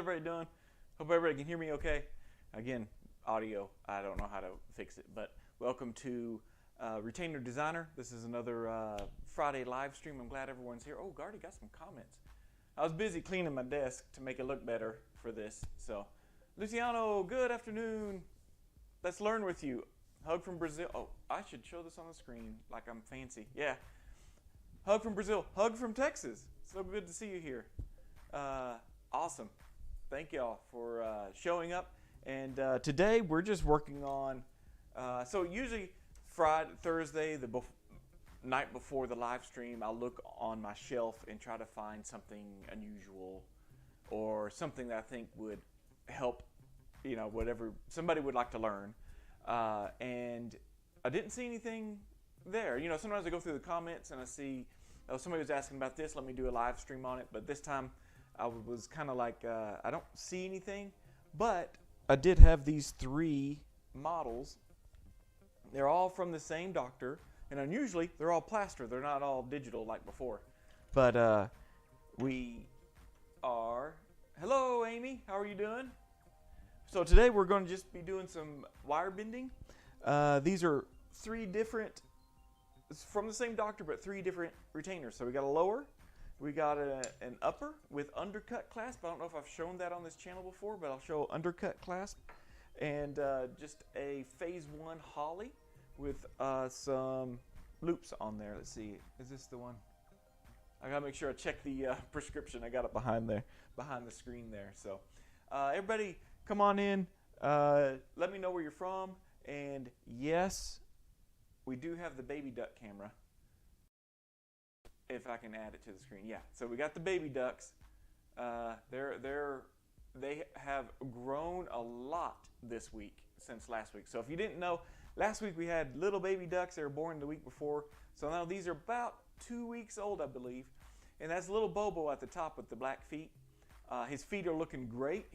everybody doing? Hope everybody can hear me okay. Again, audio, I don't know how to fix it, but welcome to Retainer Designer. This is another Friday live stream. I'm glad everyone's here. Oh, Gardy got some comments. I was busy cleaning my desk to make it look better for this. So, Luciano, good afternoon. Let's learn with you. Hug from Brazil. Oh, I should show this on the screen like I'm fancy. Yeah. Hug from Brazil. Hug from Texas. So good to see you here. Awesome. Thank y'all for showing up. And today we're just working on, so usually Thursday, the night before the live stream, I'll look on my shelf and try to find something unusual or something that I think would help, whatever somebody would like to learn. And I didn't see anything there. Sometimes I go through the comments and I see, somebody was asking about this, let me do a live stream on it. But this time I was kind of like, I don't see anything. But I did have these 3 models. They're all from the same doctor. And unusually, they're all plaster. They're not all digital like before. But we are... Hello, Amy. How are you doing? So today we're going to just be doing some wire bending. These are 3 different... It's from the same doctor, but 3 different retainers. So we got a lower, we got an upper with undercut clasp. I don't know if I've shown that on this channel before, but I'll show undercut clasp. And just a phase 1 holly with some loops on there. Let's see, is this the one? I gotta make sure I check the prescription. I got it behind the screen there. So everybody come on in. Let me know where you're from. And yes, we do have the baby duck camera. If I can add it to the screen. Yeah, so we got the baby ducks. They have grown a lot this week since last week. So if you didn't know, last week we had little baby ducks. They were born the week before. So now these are about 2 weeks old, I believe. And that's little Bobo at the top with the black feet. His feet are looking great,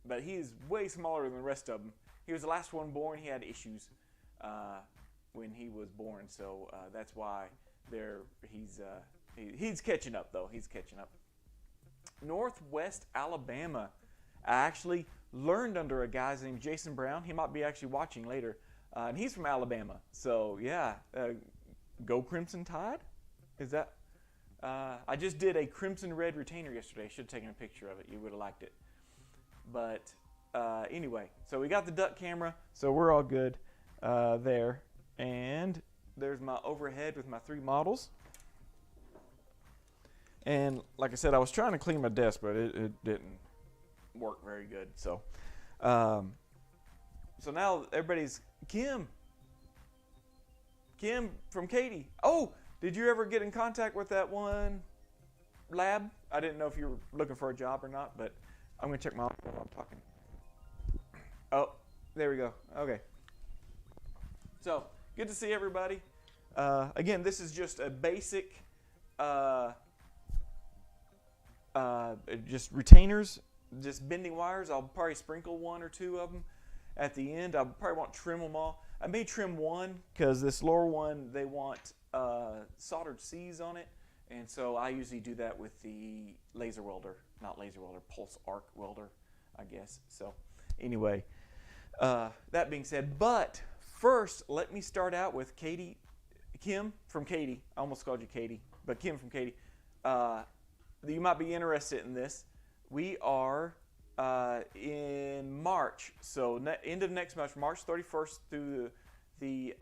but he is way smaller than the rest of them. He was the last one born. He had issues when he was born, so that's why he's catching up, though. He's catching up. Northwest Alabama. I actually learned under a guy named Jason Brown. He might be actually watching later, and he's from Alabama. So yeah, go Crimson Tide. Is that? I just did a crimson red retainer yesterday. I should have taken a picture of it. You would have liked it. But anyway, so we got the duck camera, so we're all good there. And there's my overhead with my 3 models. And like I said, I was trying to clean my desk, but it didn't work very good. So, so now everybody's Kim from Katie. Oh, did you ever get in contact with that one lab? I didn't know if you were looking for a job or not, but I'm going to check my audio while I'm talking. Oh, there we go. Okay. So, good to see everybody. Again, this is just a basic, just retainers, just bending wires. I'll probably sprinkle 1 or 2 of them at the end. I probably won't trim them all. I may trim 1 because this lower one, they want soldered C's on it. And so I usually do that with the laser welder, not laser welder, pulse arc welder, I guess. So anyway, that being said, but first, let me start out with Kim from Katie. I almost called you Katie, but Kim from Katie. You might be interested in this. We are in March, so end of next month, March 31st through the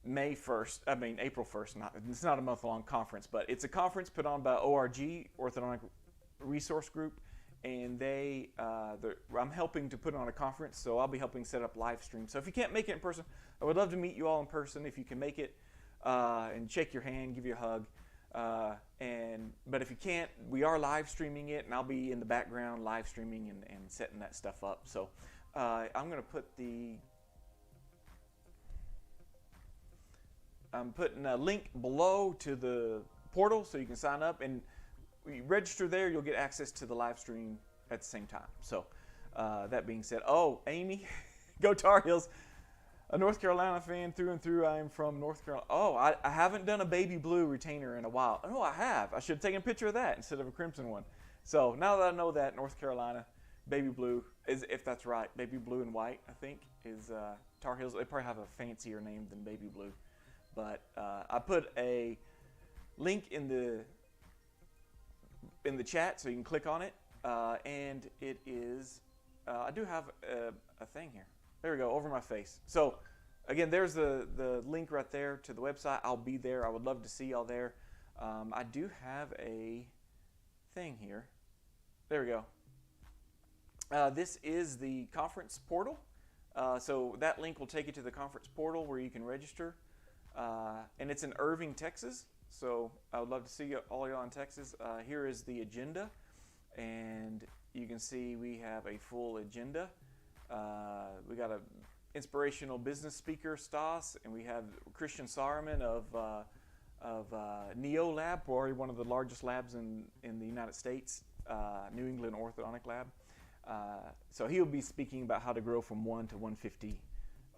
April 1st. It's not a month-long conference, but it's a conference put on by ORG, Orthodontic Resource Group, and I'm helping to put on a conference, so I'll be helping set up live streams. So if you can't make it in person, I would love to meet you all in person if you can make it, and shake your hand, give you a hug. But if you can't, we are live streaming it, and I'll be in the background live streaming and setting that stuff up. So I'm putting a link below to the portal so you can sign up, and when you register there, you'll get access to the live stream at the same time. So that being said, oh, Amy, go Tar Heels. A North Carolina fan through and through. I am from North Carolina. Oh, I haven't done a baby blue retainer in a while. Oh, I have. I should have taken a picture of that instead of a crimson one. So now that I know that, North Carolina, baby blue is, if that's right, baby blue and white, I think, is Tar Heels. They probably have a fancier name than baby blue. But I put a link in the chat so you can click on it. And it is, I do have a thing here. There we go, over my face. So again, there's the link right there to the website. I'll be there. I would love to see y'all there. I do have a thing here. There we go. This is the conference portal. So that link will take you to the conference portal where you can register. And it's in Irving, Texas. So I would love to see all y'all in Texas. Here is the agenda. And you can see we have a full agenda. We got a inspirational business speaker, Stas, and we have Christian Saarman of Neo Lab, probably one of the largest labs in the United States, New England Orthodontic Lab. So he'll be speaking about how to grow from 1 to 150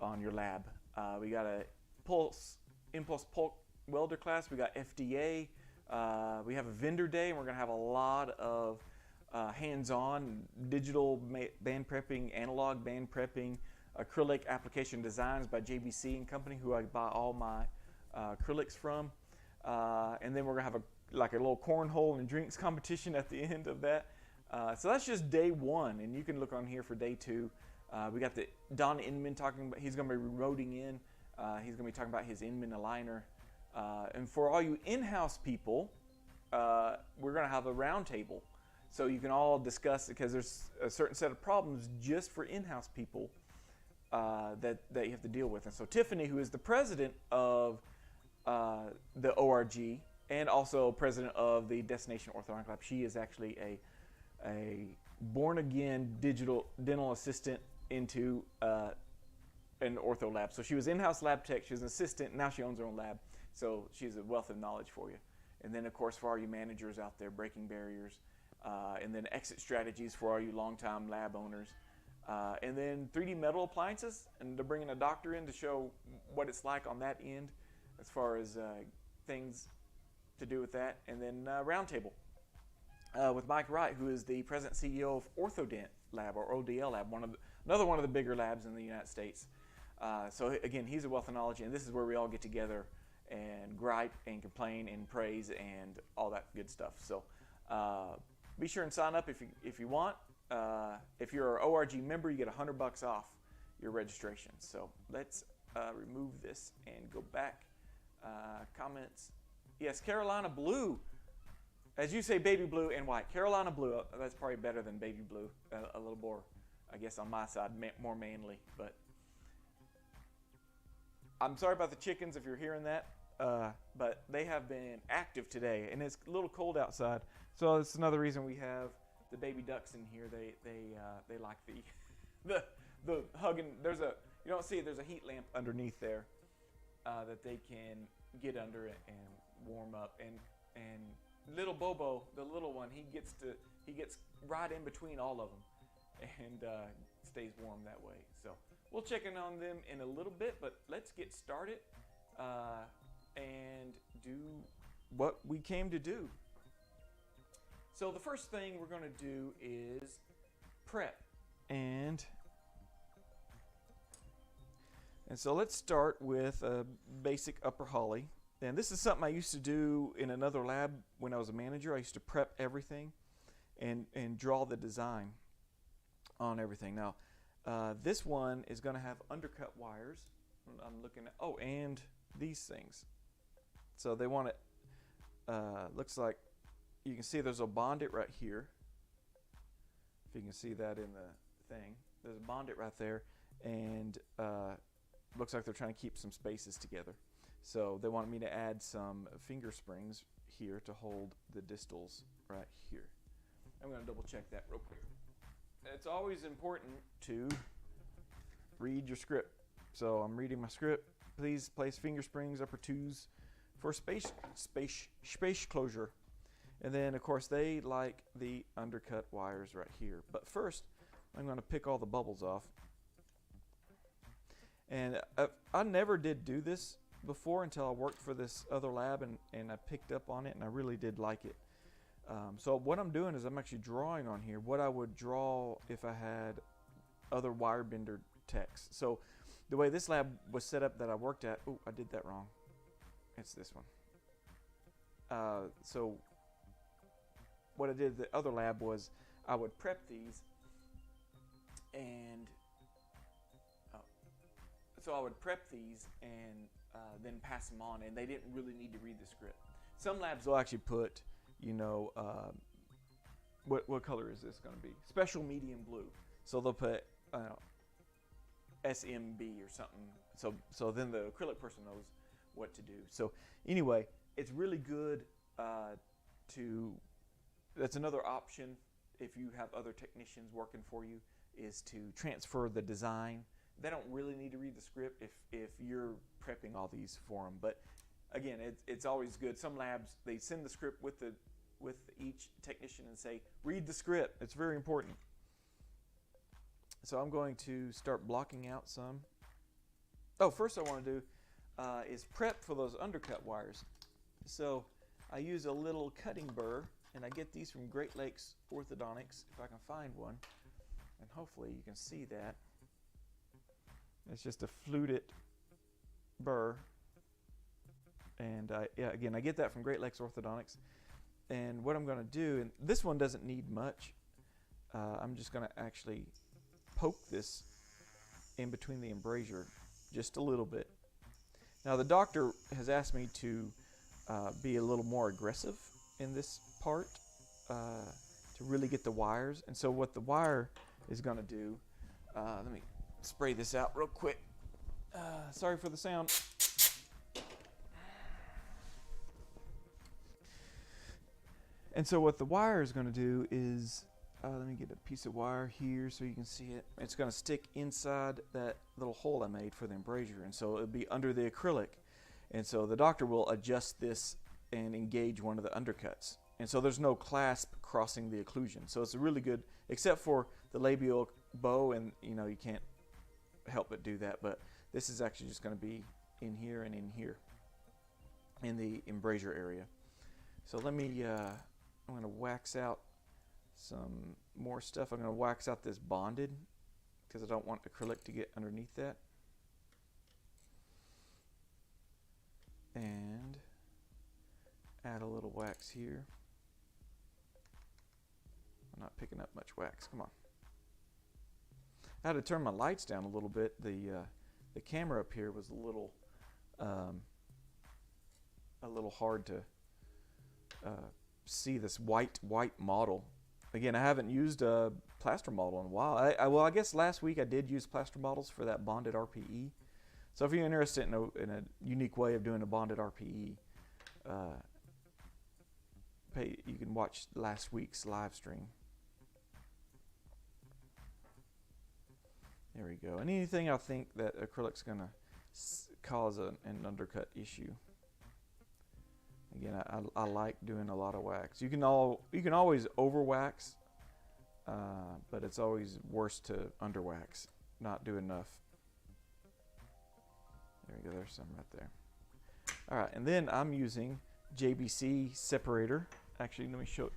on your lab. We got a Impulse Pulp welder class. We got FDA. We have a vendor day, and we're going to have a lot of hands-on digital band prepping, analog band prepping, acrylic application designs by JBC and Company, who I buy all my acrylics from. And then we're gonna have a little cornhole and drinks competition at the end of that. So that's just day one, and you can look on here for day two. We got the Don Inman talking about, he's gonna be remoting in. He's gonna be talking about his Inman aligner. And for all you in-house people, we're gonna have a round table. So you can all discuss it, because there's a certain set of problems just for in-house people that you have to deal with. And so Tiffany, who is the president of the ORG and also president of the Destination Orthodontic Lab, she is actually a born-again dental assistant into an ortho lab. So she was in-house lab tech, she was an assistant, now she owns her own lab. So she's a wealth of knowledge for you. And then, of course, for all you managers out there, breaking barriers. And then exit strategies for all you long-time lab owners. And then 3D metal appliances, and they're bringing a doctor in to show what it's like on that end as far as things to do with that. And then roundtable with Mike Wright, who is the president and CEO of Orthodent Lab, or ODL Lab, another one of the bigger labs in the United States. So again, he's a wealth of knowledge, and this is where we all get together and gripe and complain and praise and all that good stuff. So be sure and sign up if you want. If you're an ORG member, you get $100 off your registration. So let's remove this and go back. Comments. Yes, Carolina blue. As you say, baby blue and white. Carolina blue. That's probably better than baby blue. A little more, I guess, on my side, more manly. But I'm sorry about the chickens if you're hearing that. But they have been active today, and it's a little cold outside. So it's another reason we have the baby ducks in here. They like the hugging. You don't see it. There's a heat lamp underneath there that they can get under it and warm up. And little Bobo, the little one, he gets right in between all of them and stays warm that way. So we'll check in on them in a little bit, but let's get started and do what we came to do. So the first thing we're going to do is prep. And so let's start with a basic upper holly. And this is something I used to do in another lab when I was a manager. I used to prep everything and draw the design on everything. Now, this one is going to have undercut wires. I'm looking at, and these things. So they want it, looks like, you can see there's a bondit right here. If you can see that in the thing. There's a bondit right there, and looks like they're trying to keep some spaces together. So they wanted me to add some finger springs here to hold the distals right here. I'm going to double check that real quick. It's always important to read your script. So I'm reading my script. Please place finger springs, upper twos for space closure. And then, of course, they like the undercut wires right here. But first, I'm going to pick all the bubbles off. And I never did do this before until I worked for this other lab, and I picked up on it, and I really did like it. So what I'm doing is I'm actually drawing on here what I would draw if I had other wire bender techs. So the way this lab was set up that I worked at, oh, I did that wrong. It's this one. So what I did at the other lab was I would prep these and so I would prep these and then pass them on, and they didn't really need to read the script. Some labs will actually put, you know, what color is this going to be? Special medium blue. So they'll put SMB or something. So then the acrylic person knows what to do. So anyway, it's really good that's another option if you have other technicians working for you, is to transfer the design. They don't really need to read the script if you're prepping all these for them. But again, it's always good. Some labs, they send the script with each technician and say, read the script. It's very important. So I'm going to start blocking out some. Oh, first I want to do is prep for those undercut wires. So I use a little cutting burr, and I get these from Great Lakes Orthodontics, if I can find one. And hopefully you can see that. It's just a fluted burr. And again, I get that from Great Lakes Orthodontics. And what I'm going to do, and this one doesn't need much, I'm just going to actually poke this in between the embrasure just a little bit. Now the doctor has asked me to be a little more aggressive in this part to really get the wires. And so what the wire is going to do, let me spray this out real quick. Sorry for the sound. And so what the wire is going to do is, let me get a piece of wire here so you can see it. It's going to stick inside that little hole I made for the embrasure, and so it'll be under the acrylic. And so the doctor will adjust this and engage one of the undercuts. And so there's no clasp crossing the occlusion. So it's a really good, except for the labial bow, and you know you can't help but do that. But this is actually just going to be in here and in here, in the embrasure area. So let me, I'm going to wax out some more stuff. I'm going to wax out this bonded because I don't want acrylic to get underneath that. And add a little wax here. I'm not picking up much wax. Come on. I had to turn my lights down a little bit. The camera up here was a little hard to see this white model. Again, I haven't used a plaster model in a while. Well, I guess last week I did use plaster models for that bonded RPE. So if you're interested in a unique way of doing a bonded RPE, you can watch last week's live stream. There we go. And anything I think that acrylic's going to cause an undercut issue. Again, I like doing a lot of wax. You can always over wax, but it's always worse to under wax, not do enough. There we go. There's some right there. All right, and then I'm using JBC separator. Actually, let me show it.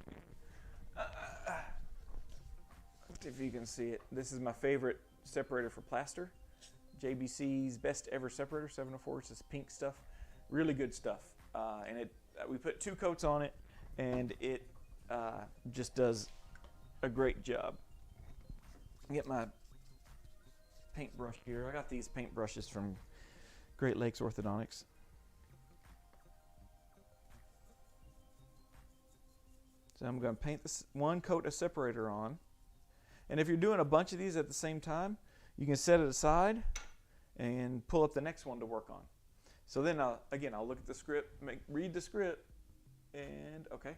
If you can see it, this is my favorite separator for plaster. JBC's best ever separator, 704. It's this pink stuff, really good stuff, and we put 2 coats on it, and it just does a great job. Get my paintbrush here. I got these paintbrushes from Great Lakes Orthodontics. So I'm going to paint this 1 coat of separator on. And if you're doing a bunch of these at the same time, you can set it aside and pull up the next one to work on. So then, again, I'll look at the script, read the script, and okay.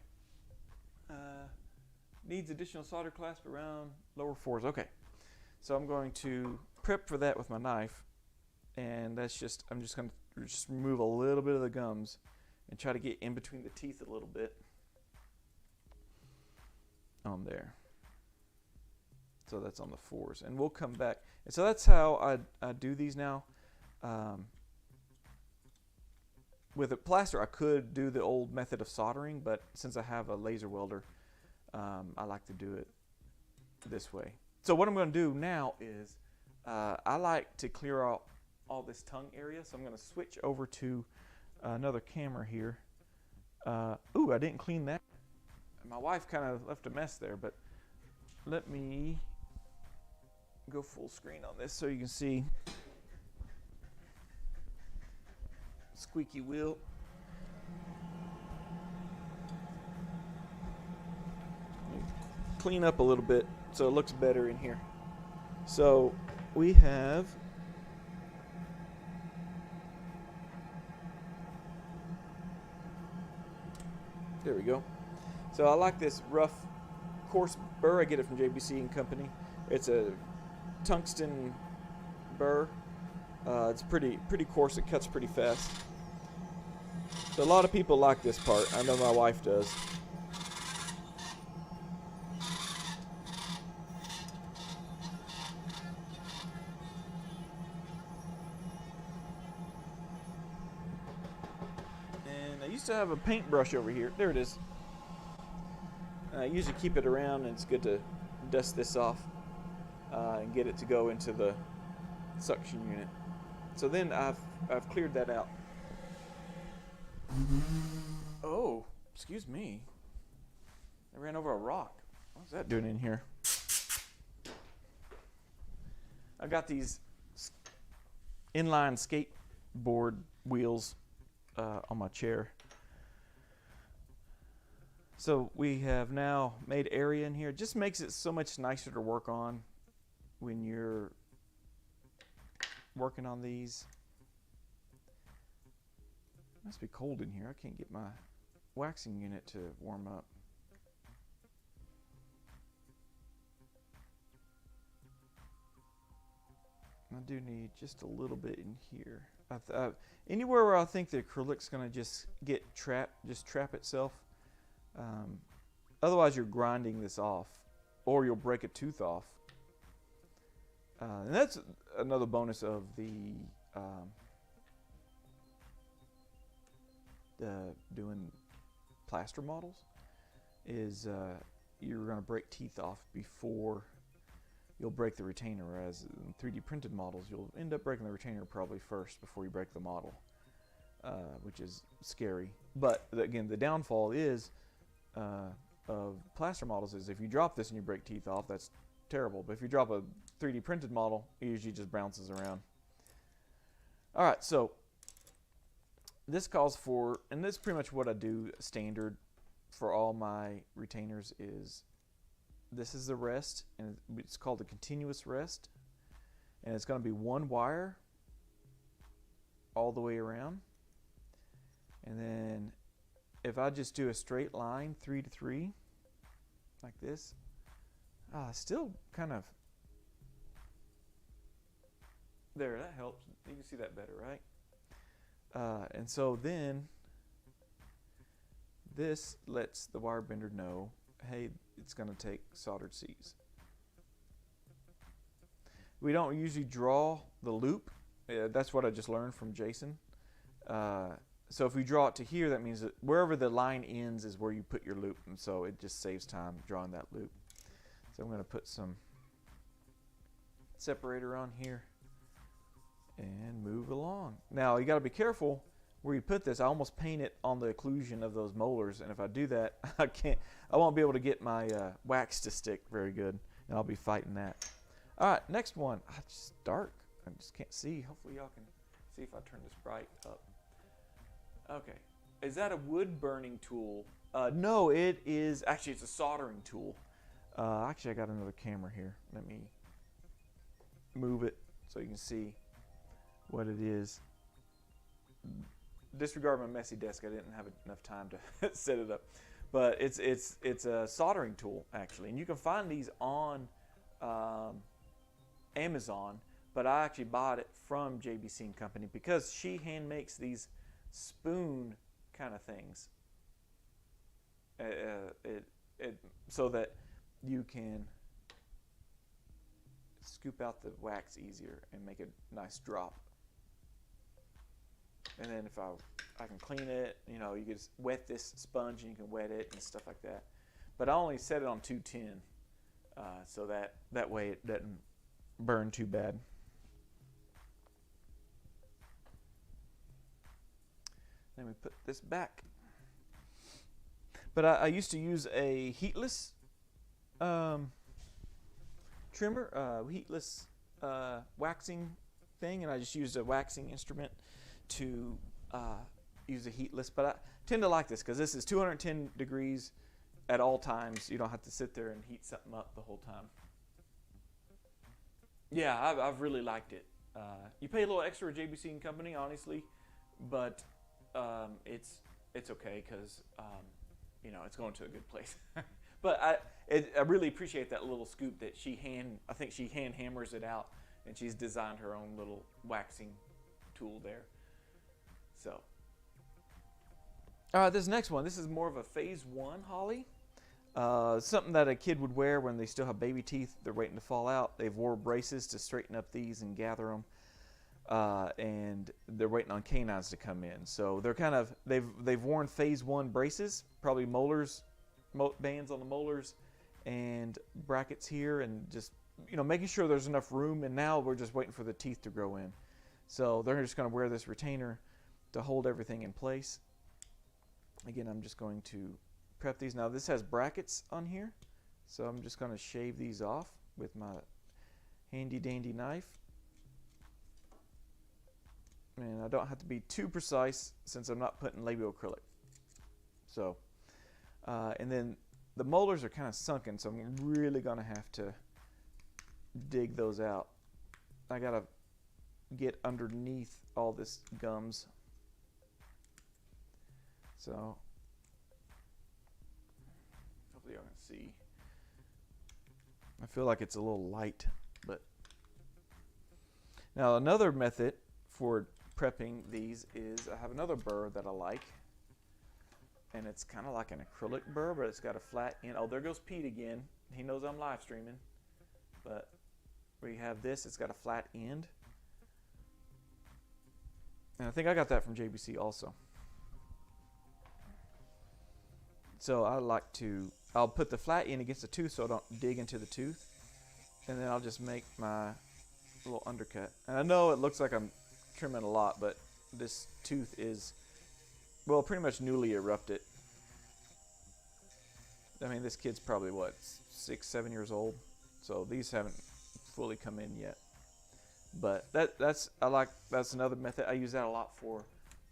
Needs additional solder clasp around lower 4s. Okay. So I'm going to prep for that with my knife, and I'm just going to remove a little bit of the gums and try to get in between the teeth a little bit on there. So that's on the 4s, and we'll come back. And so that's how I do these now. with a plaster, I could do the old method of soldering, but since I have a laser welder, I like to do it this way. So what I'm going to do now is I like to clear out all this tongue area, so I'm going to switch over to another camera here. Ooh, I didn't clean that. My wife kind of left a mess there, but let me go full screen on this so you can see. Squeaky wheel. Clean up a little bit so it looks better in here. So we have there we go. So I like this rough coarse burr. I get it from JBC and Company. It's a tungsten burr. It's pretty coarse. It cuts pretty fast. So a lot of people like this part. I know my wife does. And I used to have a paintbrush over here. There it is. I usually keep it around, and it's good to dust this off and get it to go into the suction unit. So then I've cleared that out. Oh, excuse me. I ran over a rock. What's that doing in here? I got these inline skateboard wheels on my chair. So we have now made area in here. It just makes it so much nicer to work on when you're working on these. It must be cold in here. I can't get my waxing unit to warm up. I do need just a little bit in here. Anywhere where I think the acrylic's going to just get trapped, just trap itself. Otherwise, you're grinding this off, or you'll break a tooth off. And that's another bonus of the doing plaster models, is you're going to break teeth off before you'll break the retainer, whereas in 3D printed models, you'll end up breaking the retainer probably first before you break the model, which is scary. But again, the downfall is of plaster models is if you drop this and you break teeth off, that's terrible. But if you drop a 3D printed model, it usually just bounces around. All right, so this calls for, and this is pretty much what I do standard for all my retainers, is this is the rest, and it's called a continuous rest, and it's going to be one wire all the way around. And then if I just do a straight line 3 to 3 like this, still kind of there, that helps. You can see that better, right? And so then this lets the wire bender know, hey, it's going to take soldered C's. We don't usually draw the loop. That's what I just learned from Jason. So if we draw it to here, that means that wherever the line ends is where you put your loop, and so it just saves time drawing that loop. So I'm going to put some separator on here and move along. Now you got to be careful where you put this. I almost paint it on the occlusion of those molars, and if I do that, I won't be able to get my wax to stick very good, and I'll be fighting that. All right, next one. It's just dark. I just can't see. Hopefully y'all can see if I turn this bright up. Okay, is that a wood burning tool? No, it is, actually it's a soldering tool. Actually I got another camera here. Let me move it so you can see what it is. Disregard my messy desk, I didn't have enough time to set it up. But it's a soldering tool actually, and you can find these on Amazon, but I actually bought it from JBC and Company because she hand makes these spoon kind of things so that you can scoop out the wax easier and make a nice drop. And then if I I can clean it. You know, you can just wet this sponge and you can wet it and stuff like that. But I only set it on 210, so that way it doesn't burn too bad. Then we put this back. But I used to use a heatless trimmer, heatless waxing thing, and I just used a waxing instrument to use a heatless. But I tend to like this because this is 210 degrees at all times. You don't have to sit there and heat something up the whole time. Yeah, I've really liked it. You pay a little extra at JBC and Company, honestly, but it's okay because you know, it's going to a good place. But I really appreciate that little scoop that I think she hand hammers it out, and she's designed her own little waxing tool there. So, all right, this next one, this is more of a phase 1 Holly. Something that a kid would wear when they still have baby teeth. They're waiting to fall out. They've wore braces to straighten up these and gather them. And they're waiting on canines to come in. So they're kind of, they've worn phase 1 braces, probably molars, bands on the molars and brackets here, and just, you know, making sure there's enough room. And now we're just waiting for the teeth to grow in. So they're just going to wear this retainer to hold everything in place. Again, I'm just going to prep these. Now this has brackets on here, so I'm just going to shave these off with my handy dandy knife. And I don't have to be too precise since I'm not putting labial acrylic. So, and then the molars are kind of sunken, so I'm really going to have to dig those out. I got to get underneath all this gums. So, hopefully y'all can see. I feel like it's a little light, but. Now another method for prepping these is I have another burr that I like, and it's kind of like an acrylic burr, but it's got a flat end. Oh, there goes Pete again. He knows I'm live streaming. But we have this, it's got a flat end, and I think I got that from JBC also. So I'll put the flat end against the tooth so I don't dig into the tooth, and then I'll just make my little undercut. And I know it looks like I'm trimming a lot, but this tooth is, well, pretty much newly erupted. I mean, this kid's probably what, 6, 7 years old, so these haven't fully come in yet. But that's another method. I use that a lot for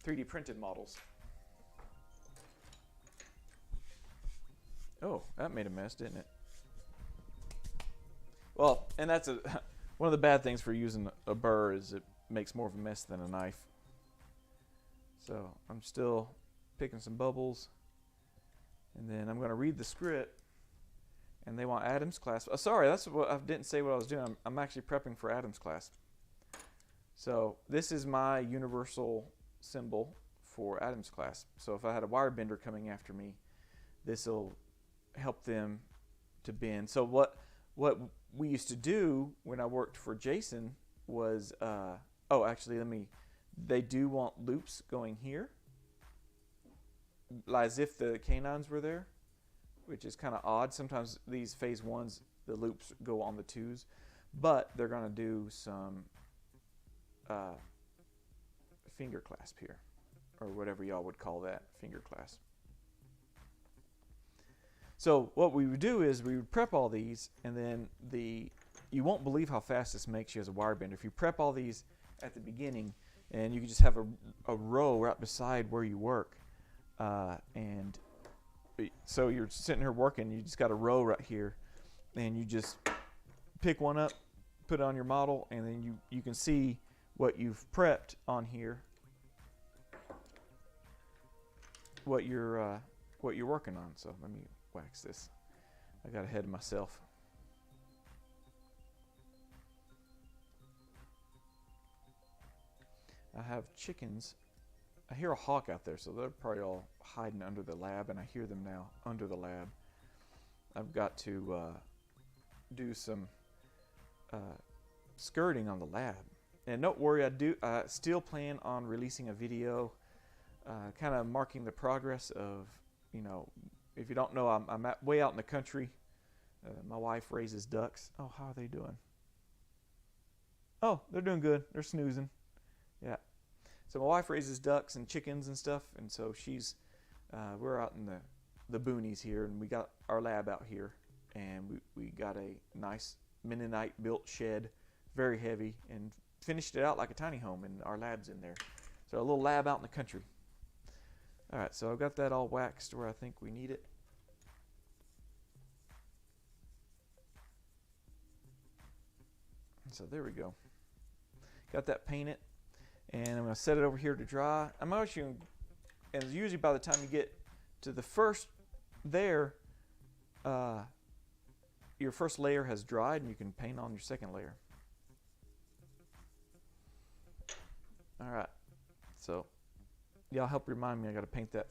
3D printed models. Oh, that made a mess, didn't it? Well, and that's one of the bad things for using a burr is it makes more of a mess than a knife. So I'm still picking some bubbles, and then I'm going to read the script, and they want Adam's clasp. Oh, sorry, that's what I didn't say what I was doing. I'm actually prepping for Adam's clasp. So this is my universal symbol for Adam's clasp. So if I had a wire bender coming after me, this will help them to bend. So what we used to do when I worked for Jason was, oh, actually, they do want loops going here, as if the canines were there, which is kind of odd. Sometimes these phase 1s, the loops go on the 2s, but they're going to do some finger clasp here, or whatever y'all would call that, finger clasp. So what we would do is we would prep all these, and then you won't believe how fast this makes you as a wire bender. If you prep all these at the beginning, and you can just have a row right beside where you work, and so you're sitting here working, you just got a row right here, and you just pick one up, put it on your model, and then you can see what you've prepped on here, what you're working on. So let me wax this. I got ahead of myself. I have chickens. I hear a hawk out there, so they're probably all hiding under the lab, and I hear them now under the lab. I've got to do some skirting on the lab. And don't worry, I still plan on releasing a video kind of marking the progress of, you know, if you don't know, I'm way out in the country. My wife raises ducks. Oh, how are they doing? Oh, they're doing good. They're snoozing. Yeah. So my wife raises ducks and chickens and stuff, and so we're out in the boonies here, and we got our lab out here, and we got a nice Mennonite built shed, very heavy, and finished it out like a tiny home, and our lab's in there. So a little lab out in the country. All right, so I've got that all waxed where I think we need it. So there we go. Got that painted, and I'm going to set it over here to dry. I'm actually, and usually by the time you get to the first there, your first layer has dried, and you can paint on your second layer. All right, so y'all help remind me I got to paint that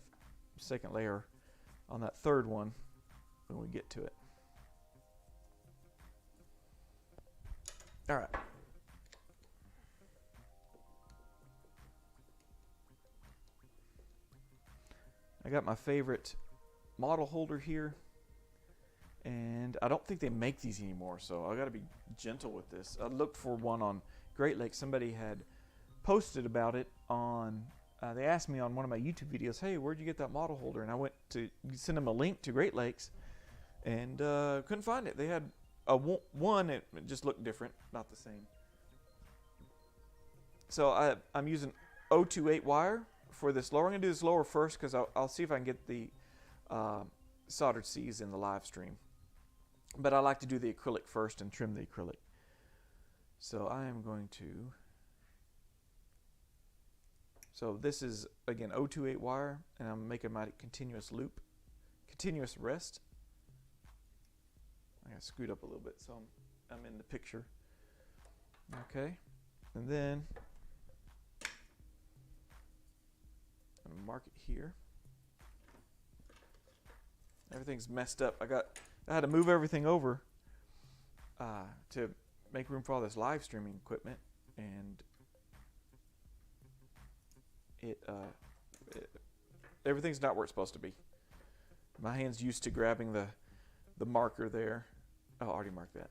second layer on that third one when we get to it. All right. I got my favorite model holder here, and I don't think they make these anymore, so I got to be gentle with this. I looked for one on Great Lakes. Somebody had posted about it on, they asked me on one of my YouTube videos, hey, where'd you get that model holder? And I went to send them a link to Great Lakes, and couldn't find it. They had one, it just looked different, not the same. So I'm using 028 wire for this lower. I'm going to do this lower first because I'll see if I can get the soldered C's in the live stream. But I like to do the acrylic first and trim the acrylic. So I am going to, so this is, again, 028 wire, and I'm making my continuous loop, continuous rest. I got screwed up a little bit, so I'm in the picture. Okay, and then I'm gonna mark it here. Everything's messed up. I had to move everything over to make room for all this live streaming equipment, and everything's not where it's supposed to be. My hand's used to grabbing the marker there. Oh, I already marked that.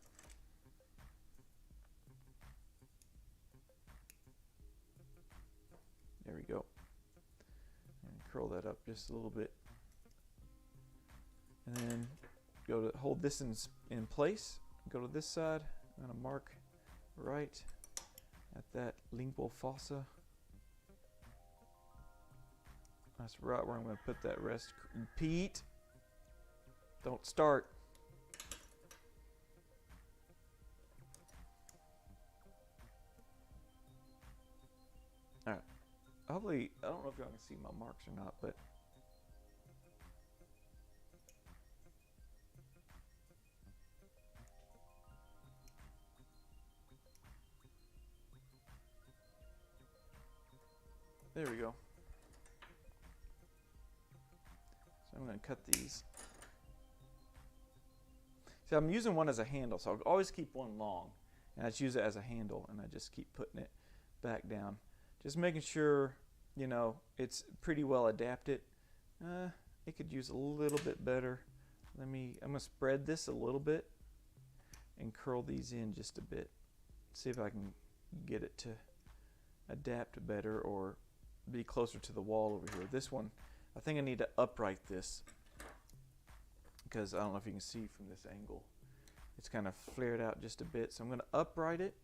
There we go. And curl that up just a little bit. And then go to hold this in place. Go to this side. I'm going to mark right at that lingual fossa. That's right where I'm going to put that rest. Pete, don't start. All right. Hopefully, I don't know if y'all can see my marks or not, but there we go. So I'm going to cut these. See, I'm using one as a handle, so I'll always keep one long, and I just use it as a handle, and I just keep putting it back down. Just making sure, you know, it's pretty well adapted. It could use a little bit better. I'm going to spread this a little bit and curl these in just a bit. See if I can get it to adapt better or be closer to the wall over here. This one, I think I need to upright this because I don't know if you can see from this angle. It's kind of flared out just a bit. So I'm going to upright it,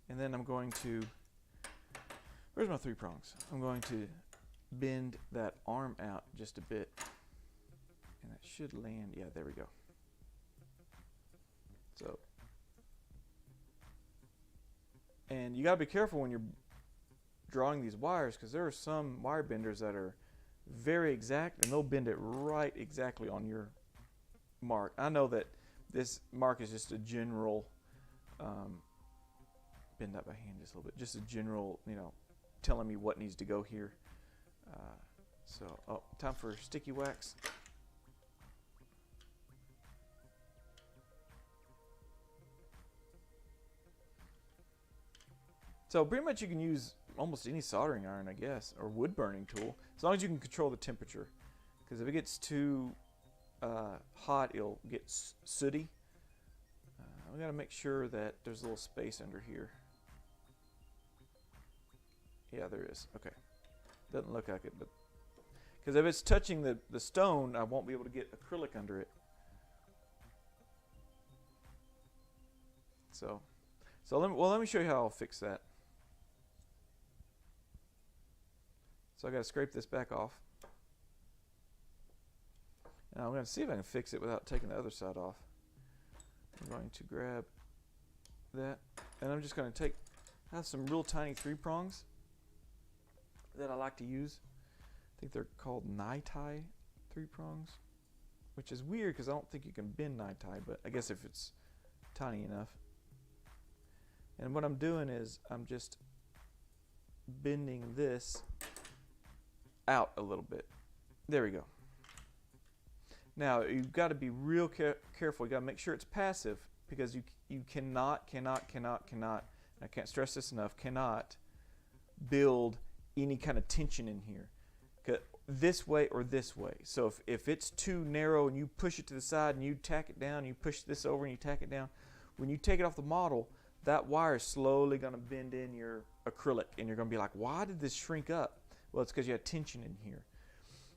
and then I'm going to, where's my 3 prongs? I'm going to bend that arm out just a bit, and that should land. Yeah, there we go. So, and you got to be careful when you're drawing these wires, because there are some wire benders that are very exact, and they'll bend it right exactly on your mark. I know that this mark is just a general, bend up my hand just a little bit, just a general, you know, telling me what needs to go here. So, time for sticky wax. So pretty much you can use almost any soldering iron, I guess, or wood burning tool, as long as you can control the temperature. Because if it gets too hot, it'll get sooty. We got to make sure that there's a little space under here. Yeah, there is. Okay. Doesn't look like it, but because if it's touching the stone, I won't be able to get acrylic under it. So let me show you how I'll fix that. So I got to scrape this back off. Now I'm going to see if I can fix it without taking the other side off. I'm going to grab that, and I'm just going to I have some real tiny 3-prongs that I like to use. I think they're called Nai-Tai 3-prongs, which is weird because I don't think you can bend Nai-Tai, but I guess if it's tiny enough. And what I'm doing is I'm just bending this out a little bit. There we go. Now you've got to be real careful. You got to make sure it's passive, because you cannot, I can't stress this enough, cannot build any kind of tension in here, this way or this way. So if it's too narrow and you push it to the side and you tack it down, you push this over and you tack it down, when you take it off the model, that wire is slowly going to bend in your acrylic, and you're going to be like, why did this shrink up? Well, it's because you had tension in here.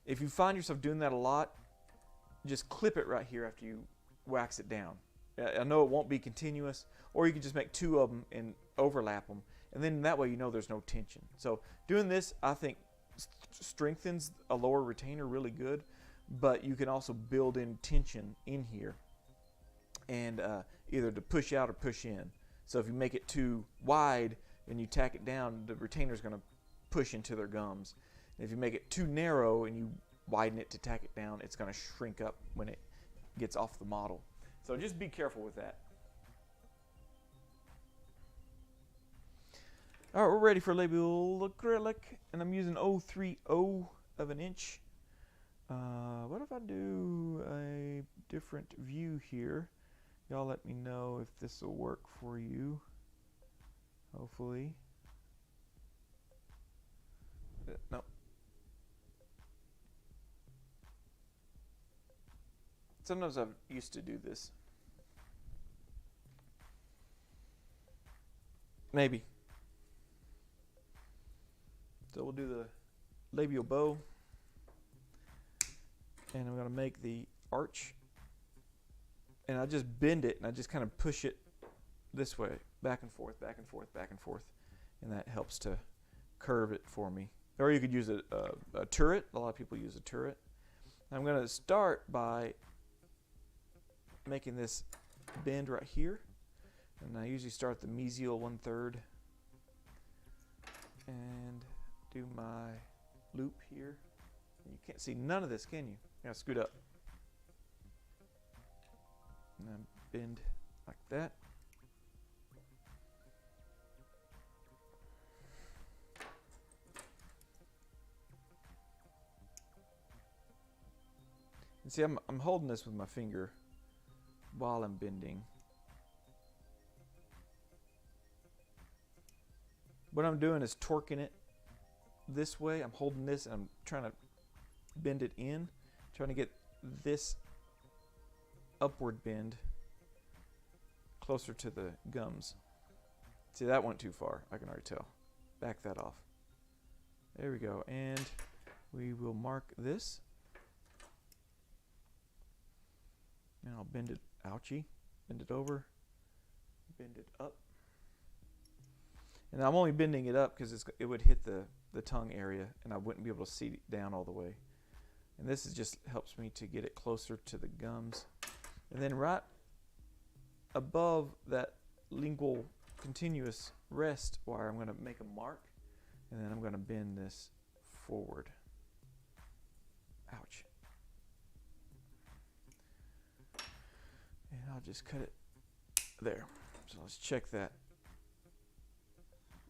If you find yourself doing that a lot, just clip it right here after you wax it down. I know it won't be continuous, or you can just make 2 of them and overlap them, and then that way you know there's no tension. So doing this, I think, strengthens a lower retainer really good, but you can also build in tension in here, and either to push out or push in. So if you make it too wide and you tack it down, the retainer is going to push into their gums. And if you make it too narrow and you widen it to tack it down, it's going to shrink up when it gets off the model. So just be careful with that. All right, we're ready for labial acrylic, and I'm using 030 of an inch. What if I do a different view here? Y'all let me know if this will work for you. Hopefully. No. Sometimes I'm used to do this. Maybe. So we'll do the labial bow, and I'm going to make the arch, and I just bend it and I just kind of push it this way, back and forth, back and forth, back and forth, and that helps to curve it for me. Or you could use a turret. A lot of people use a turret. I'm going to start by making this bend right here, and I usually start the mesial 1/3 and do my loop here. You can't see none of this, can you? I gotta scoot up and then bend like that. And see, I'm holding this with my finger while I'm bending. What I'm doing is torquing it this way. I'm holding this and I'm trying to bend it in, trying to get this upward bend closer to the gums. See, that went too far, I can already tell. Back that off. There we go, and we will mark this. And I'll bend it, ouchie, bend it over, bend it up. And I'm only bending it up because it would hit the tongue area and I wouldn't be able to see it down all the way. And this is just helps me to get it closer to the gums. And then right above that lingual continuous rest wire, I'm going to make a mark, and then I'm going to bend this forward. Ouch. And I'll just cut it there. So let's check that.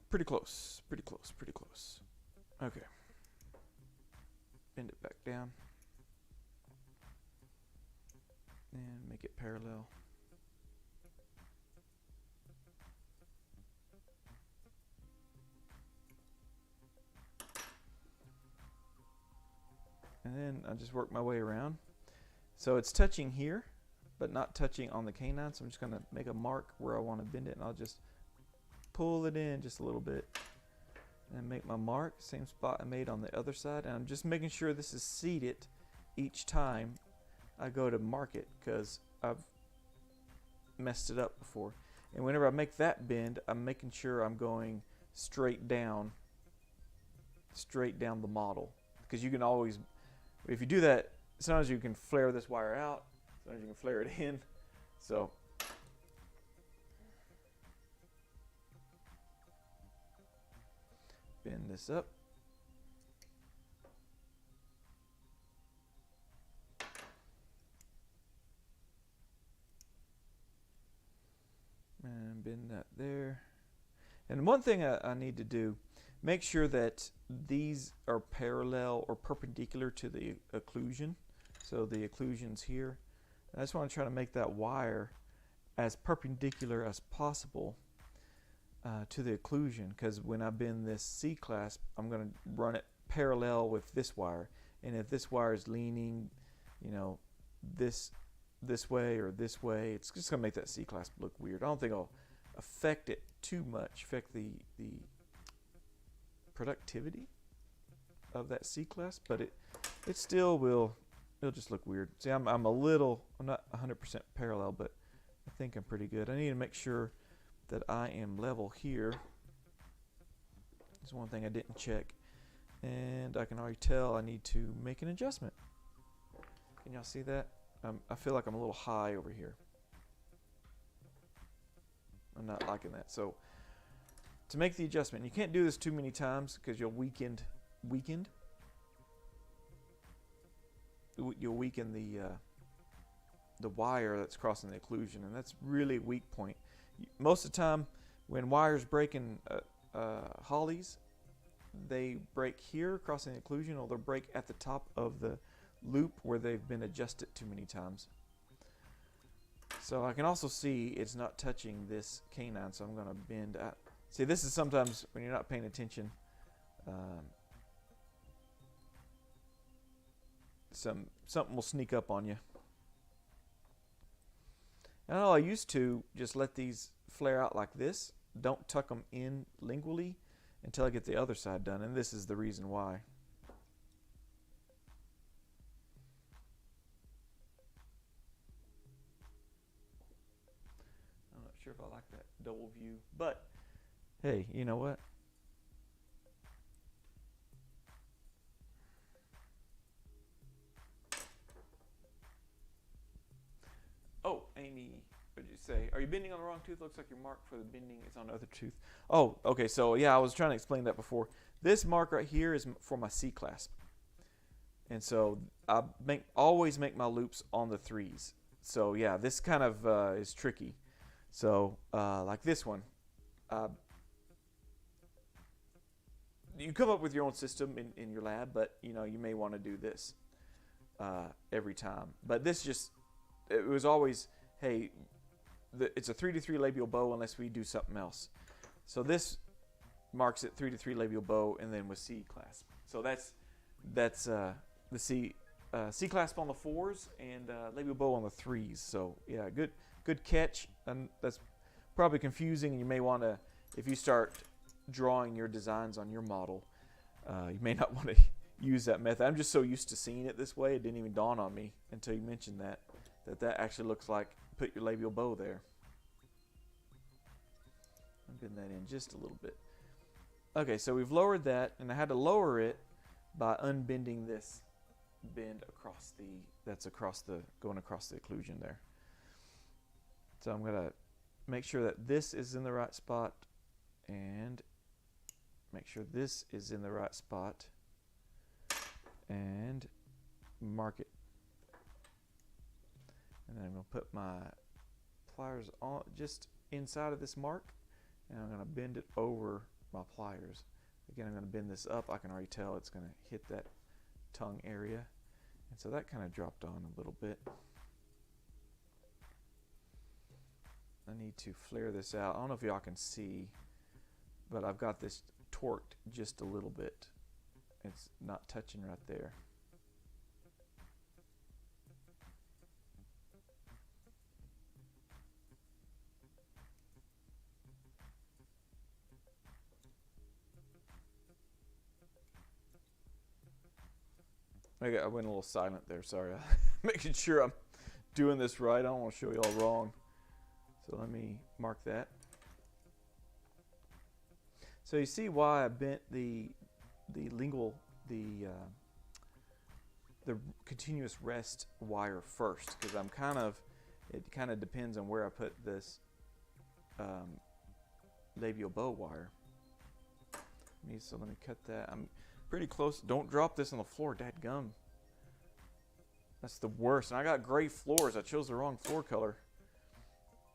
Pretty close, pretty close, pretty close. Okay. Bend it back down. And make it parallel. And then I just work my way around. So it's touching here, but not touching on the canine. So I'm just going to make a mark where I want to bend it, and I'll just pull it in just a little bit and make my mark, same spot I made on the other side. And I'm just making sure this is seated each time I go to mark it, because I've messed it up before. And whenever I make that bend, I'm making sure I'm going straight down the model, because you can always, if you do that, sometimes you can flare this wire out, sometimes you can flare it in. So bend this up. And bend that there. And one thing I need to do, make sure that these are parallel or perpendicular to the occlusion. So the occlusion's here. I just want to try to make that wire as perpendicular as possible to the occlusion, because when I bend this C-clasp, I'm going to run it parallel with this wire. And if this wire is leaning, you know, this way or this way, it's just going to make that C-clasp look weird. I don't think I'll affect it too much, affect the productivity of that C-clasp, but it still will, it'll just look weird. See, I'm not 100% parallel, but I think I'm pretty good. I need to make sure that I am level here. That's one thing I didn't check, and I can already tell I need to make an adjustment. Can y'all see that? I feel like I'm a little high over here. I'm not liking that. So to make the adjustment, you can't do this too many times because you'll weaken the wire that's crossing the occlusion, and that's really a weak point. Most of the time when wires break in hollies, they break here crossing the occlusion, or they'll break at the top of the loop where they've been adjusted too many times. So I can also see it's not touching this canine, so I'm going to bend out. See, this is sometimes when you're not paying attention, something will sneak up on you. And I used to just let these flare out like this, don't tuck them in lingually until I get the other side done, and this is the reason why. I'm not sure if I like that double view, but hey, you know what? Oh, Amy, what did you say? Are you bending on the wrong tooth? Looks like your mark for the bending is on the other tooth. Oh, okay, so yeah, I was trying to explain that before. This mark right here is for my C-clasp. And so I always make my loops on the 3s. So yeah, this kind of is tricky. So like this one, you come up with your own system in your lab, but you know, you may want to do this every time. But this just, it was always, hey, it's a 3-to-3 labial bow unless we do something else. So this marks it 3-to-3 labial bow, and then with C-clasp. So that's the C-clasp on the 4s and labial bow on the 3s. So yeah, good catch. And that's probably confusing, and you may want to, if you start drawing your designs on your model, you may not want to use that method. I'm just so used to seeing it this way, it didn't even dawn on me until you mentioned that actually looks like put your labial bow there. I'm getting that in just a little bit. Okay, so we've lowered that, and I had to lower it by unbending this bend across going across the occlusion there. So I'm gonna make sure that this is in the right spot, and make sure this is in the right spot, and mark it. And then I'm going to put my pliers on just inside of this mark, and I'm going to bend it over my pliers. Again, I'm going to bend this up. I can already tell it's going to hit that tongue area, and so that kind of dropped on a little bit. I need to flare this out. I don't know if y'all can see, but I've got this torqued just a little bit. It's not touching right there. I went a little silent there. Sorry. Making sure I'm doing this right. I don't want to show you all wrong. So let me mark that. So you see why I bent the continuous rest wire first, because it kind of depends on where I put this labial bow wire. So let me cut that. I'm pretty close. Don't drop this on the floor, dadgum. That's the worst. And I got gray floors. I chose the wrong floor color.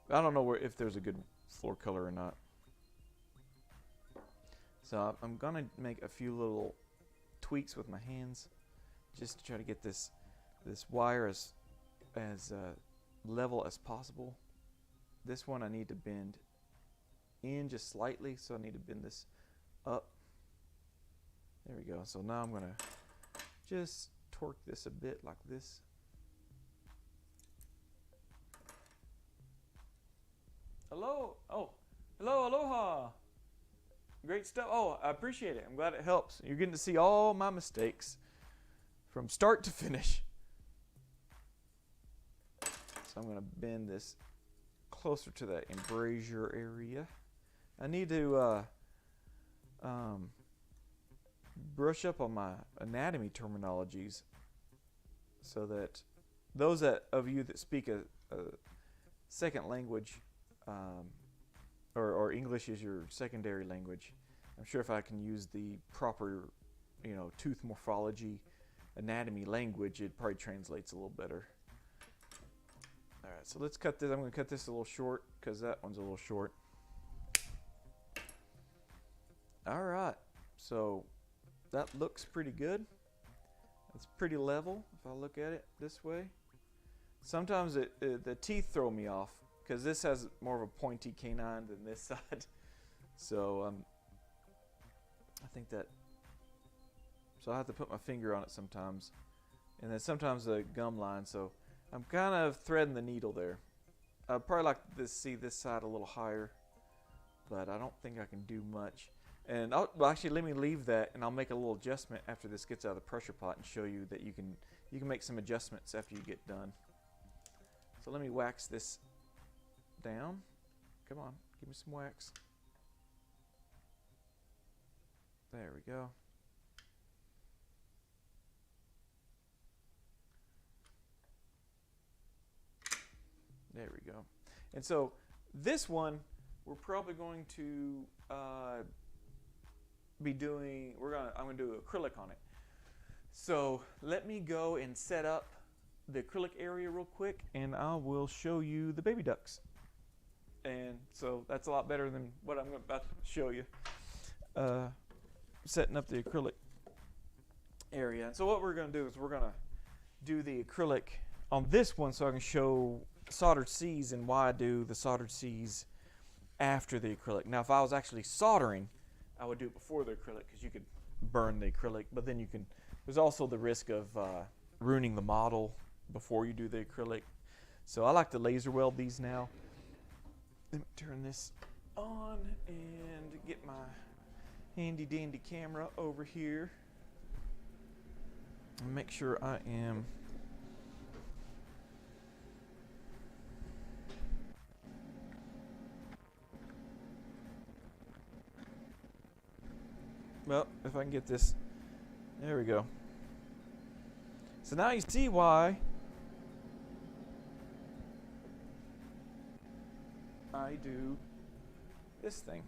I don't know if there's a good floor color or not. So I'm gonna make a few little tweaks with my hands, just to try to get this wire as level as possible. This one I need to bend in just slightly, so I need to bend this up. There we go. So now I'm gonna just torque this a bit like this. Hello. Oh, hello, aloha. Great stuff. Oh, I appreciate it. I'm glad it helps. You're getting to see all my mistakes from start to finish. So I'm going to bend this closer to that embrasure area. I need to brush up on my anatomy terminologies, so that those of you that speak a second language, or English is your secondary language, I'm sure if I can use the proper, tooth morphology, anatomy language, it probably translates a little better. All right, so let's cut this. I'm going to cut this a little short because that one's a little short. All right, so that looks pretty good. It's pretty level if I look at it this way. Sometimes the teeth throw me off, because this has more of a pointy canine than this side. So I think that, so I have to put my finger on it sometimes, and then sometimes the gum line. So I'm kind of threading the needle there. I'd probably like to see this side a little higher, but I don't think I can do much. And well, actually, let me leave that, and I'll make a little adjustment after this gets out of the pressure pot and show you that you can make some adjustments after you get done. So let me wax this down. Come on, give me some wax. There we go. There we go. And so this one, we're probably going to be doing, I'm gonna do acrylic on it. So let me go and set up the acrylic area real quick, and I will show you the baby ducks. And so that's a lot better than what I'm about to show you. Setting up the acrylic area. So what we're gonna do is we're gonna do the acrylic on this one, so I can show soldered C's and why I do the soldered C's after the acrylic. Now if I was actually soldering, I would do it before the acrylic, because you could burn the acrylic, but then there's also the risk of ruining the model before you do the acrylic. So I like to laser weld these now. Let me turn this on and get my handy dandy camera over here and make sure I am well, if I can get this, there we go. So now you see why I do this thing.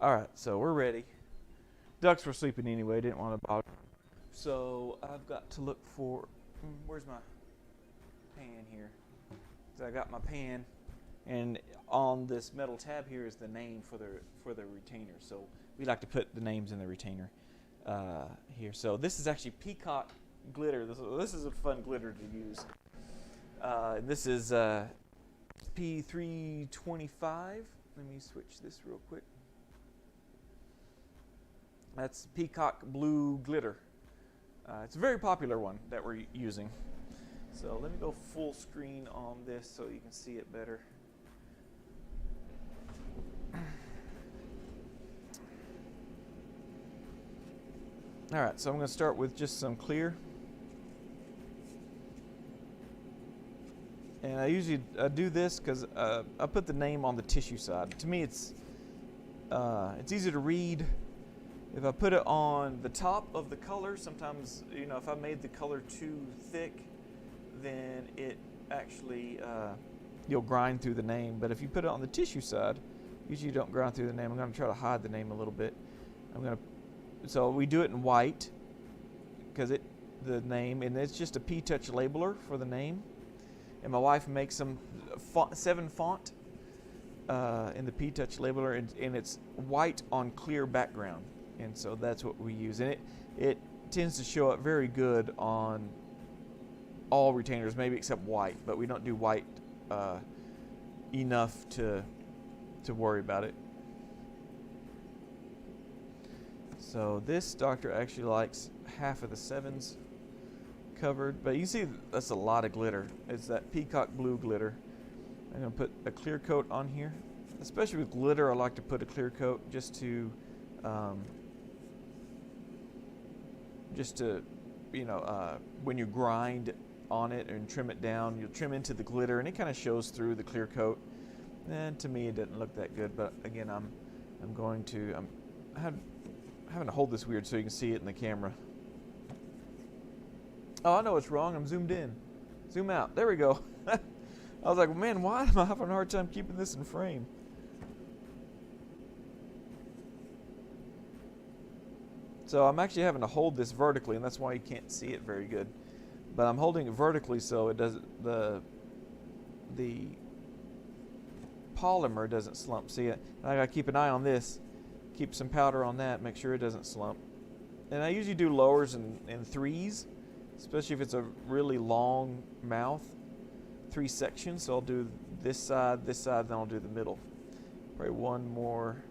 All right, so we're ready. Ducks were sleeping anyway, didn't want to bother. So I've got to look for, where's my pan here? So I got my pan, and on this metal tab here is the name for the retainer. So we like to put the names in the retainer here. So this is actually peacock glitter. This is a fun glitter to use. This is P325. Let me switch this real quick. That's peacock blue glitter. It's a very popular one that we're using. So let me go full screen on this so you can see it better. All right, so I'm going to start with just some clear. And I usually do this because I put the name on the tissue side. To me, it's easy to read. If I put it on the top of the color, sometimes, you know, if I made the color too thick, then it actually, you'll grind through the name. But if you put it on the tissue side, usually you don't grind through the name. I'm going to try to hide the name a little bit. So we do it in white because the name, and it's just a P-Touch labeler for the name. And my wife makes some 7 font in the P-Touch labeler, and it's white on clear background. And so that's what we use. And it tends to show up very good on all retainers, maybe except white. But we don't do white enough to worry about it. So this doctor actually likes half of the 7s covered, but you see that's a lot of glitter. It's that peacock blue glitter. I'm going to put a clear coat on here. Especially with glitter, I like to put a clear coat just to you know, when you grind on it and trim it down, you'll trim into the glitter and it kind of shows through the clear coat. And to me, it didn't look that good, but again, I'm having to hold this weird so you can see it in the camera. Oh, I know what's wrong. I'm zoomed in. Zoom out. There we go. I was like, man, why am I having a hard time keeping this in frame? So I'm actually having to hold this vertically, and that's why you can't see it very good. But I'm holding it vertically so it doesn't, the polymer doesn't slump. See it? I gotta keep an eye on this. Keep some powder on that. Make sure it doesn't slump. And I usually do lowers in 3s. Especially if it's a really long mouth, 3 sections. So I'll do this side, then I'll do the middle. Probably one more.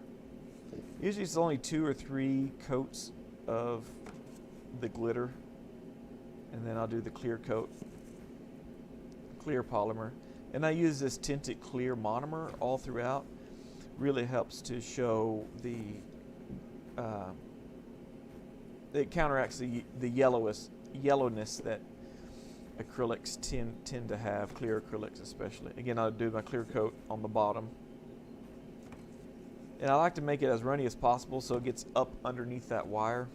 Usually it's only 2 or 3 coats of the glitter. And then I'll do the clear coat, clear polymer. And I use this tinted clear monomer all throughout. Really helps to show the, it counteracts the yellowness that acrylics tend to have, clear acrylics especially. Again, I'll do my clear coat on the bottom. And I like to make it as runny as possible so it gets up underneath that wire.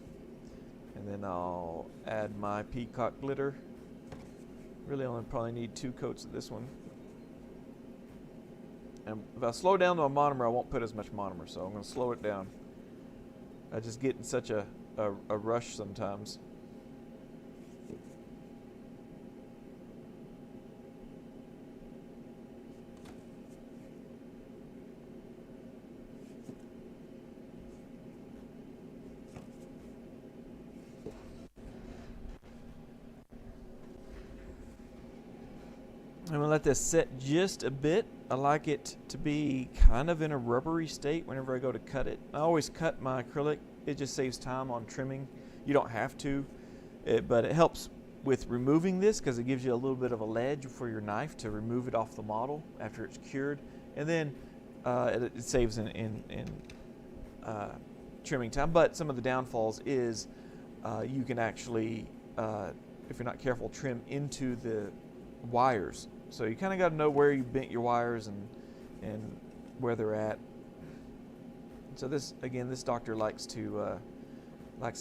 And then I'll add my peacock glitter. Really only probably need 2 coats of this one. And if I slow down the monomer, I won't put as much monomer, so I'm going to slow it down. I just get in such a rush sometimes. I'm going to let this set just a bit. I like it to be kind of in a rubbery state whenever I go to cut it. I always cut my acrylic. It just saves time on trimming. You don't have to, but it helps with removing this because it gives you a little bit of a ledge for your knife to remove it off the model after it's cured. And then it saves in trimming time. But some of the downfalls is you can actually, if you're not careful, trim into the wires. So you kind of got to know where you bent your wires and where they're at. So this, again, this doctor likes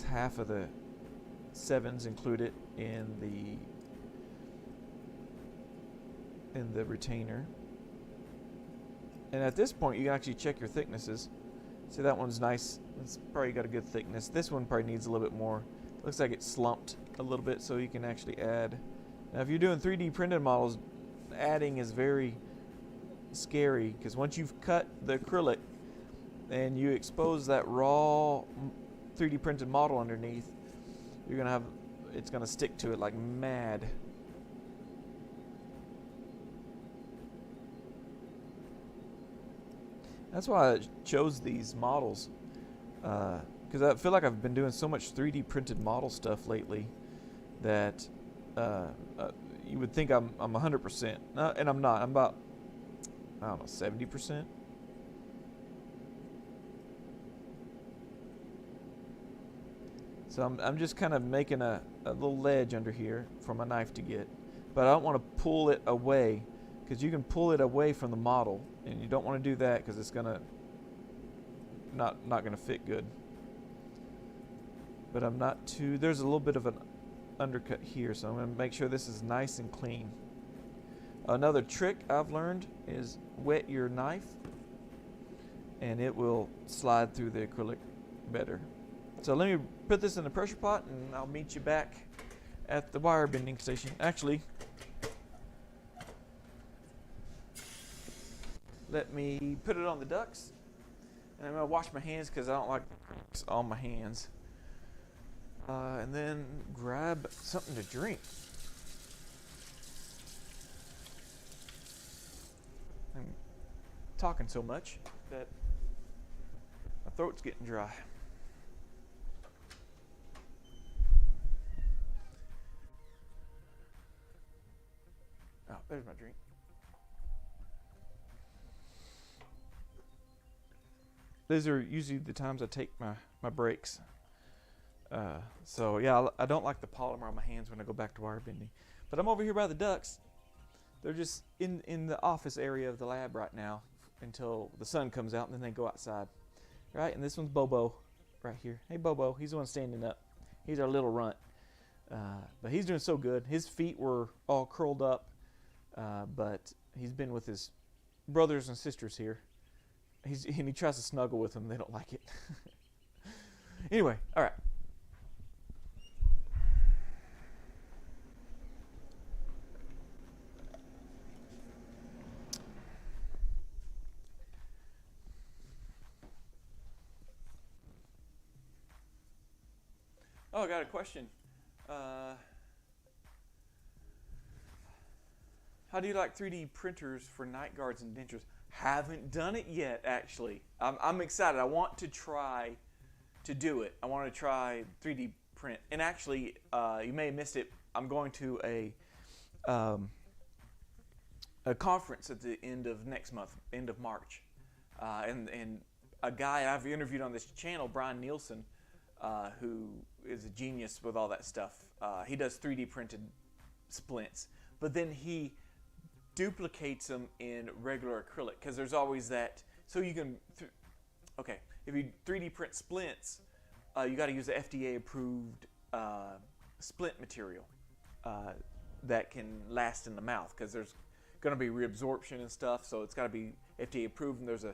half of the 7s included in the retainer. And at this point, you can actually check your thicknesses. See, that one's nice. It's probably got a good thickness. This one probably needs a little bit more. Looks like it's slumped a little bit, so you can actually add. Now, if you're doing 3D printed models, adding is very scary because once you've cut the acrylic and you expose that raw 3D printed model underneath, you're gonna have, it's gonna stick to it like mad. That's why I chose these models, because I feel like I've been doing so much 3D printed model stuff lately that you would think I'm 100%, and I'm not. I'm about, I don't know, 70%. So I'm just kind of making a little ledge under here for my knife to get. But I don't want to pull it away, because you can pull it away from the model, and you don't want to do that because it's gonna not gonna fit good. But I'm not too, there's a little bit of an undercut here, so I'm going to make sure this is nice and clean. Another trick I've learned is wet your knife and it will slide through the acrylic better. So let me put this in the pressure pot and I'll meet you back at the wire bending station. Actually, let me put it on the ducts, and I'm going to wash my hands because I don't like grease on my hands. And then grab something to drink. I'm talking so much that my throat's getting dry. Oh, there's my drink. These are usually the times I take my breaks. So yeah, I don't like the polymer on my hands when I go back to wire bending. But I'm over here by the ducks. They're just in the office area of the lab right now until the sun comes out, and then they go outside. Right, and this one's Bobo right here. Hey Bobo, he's the one standing up. He's our little runt. But he's doing so good. His feet were all curled up, but he's been with his brothers and sisters here. And he tries to snuggle with them. They don't like it. Anyway, all right. Oh, I got a question. How do you like 3D printers for night guards and dentures? Haven't done it yet, actually. I'm excited. I want to try to do it. I want to try 3D print. And actually, you may have missed it. I'm going to a conference at the end of next month, end of March. And a guy I've interviewed on this channel, Brian Nielsen, who is a genius with all that stuff. He does 3D printed splints, but then he duplicates them in regular acrylic, because there's always that. So you can, okay, if you 3D print splints, you got to use the FDA approved splint material that can last in the mouth, because there's going to be reabsorption and stuff. So it's got to be FDA approved, and there's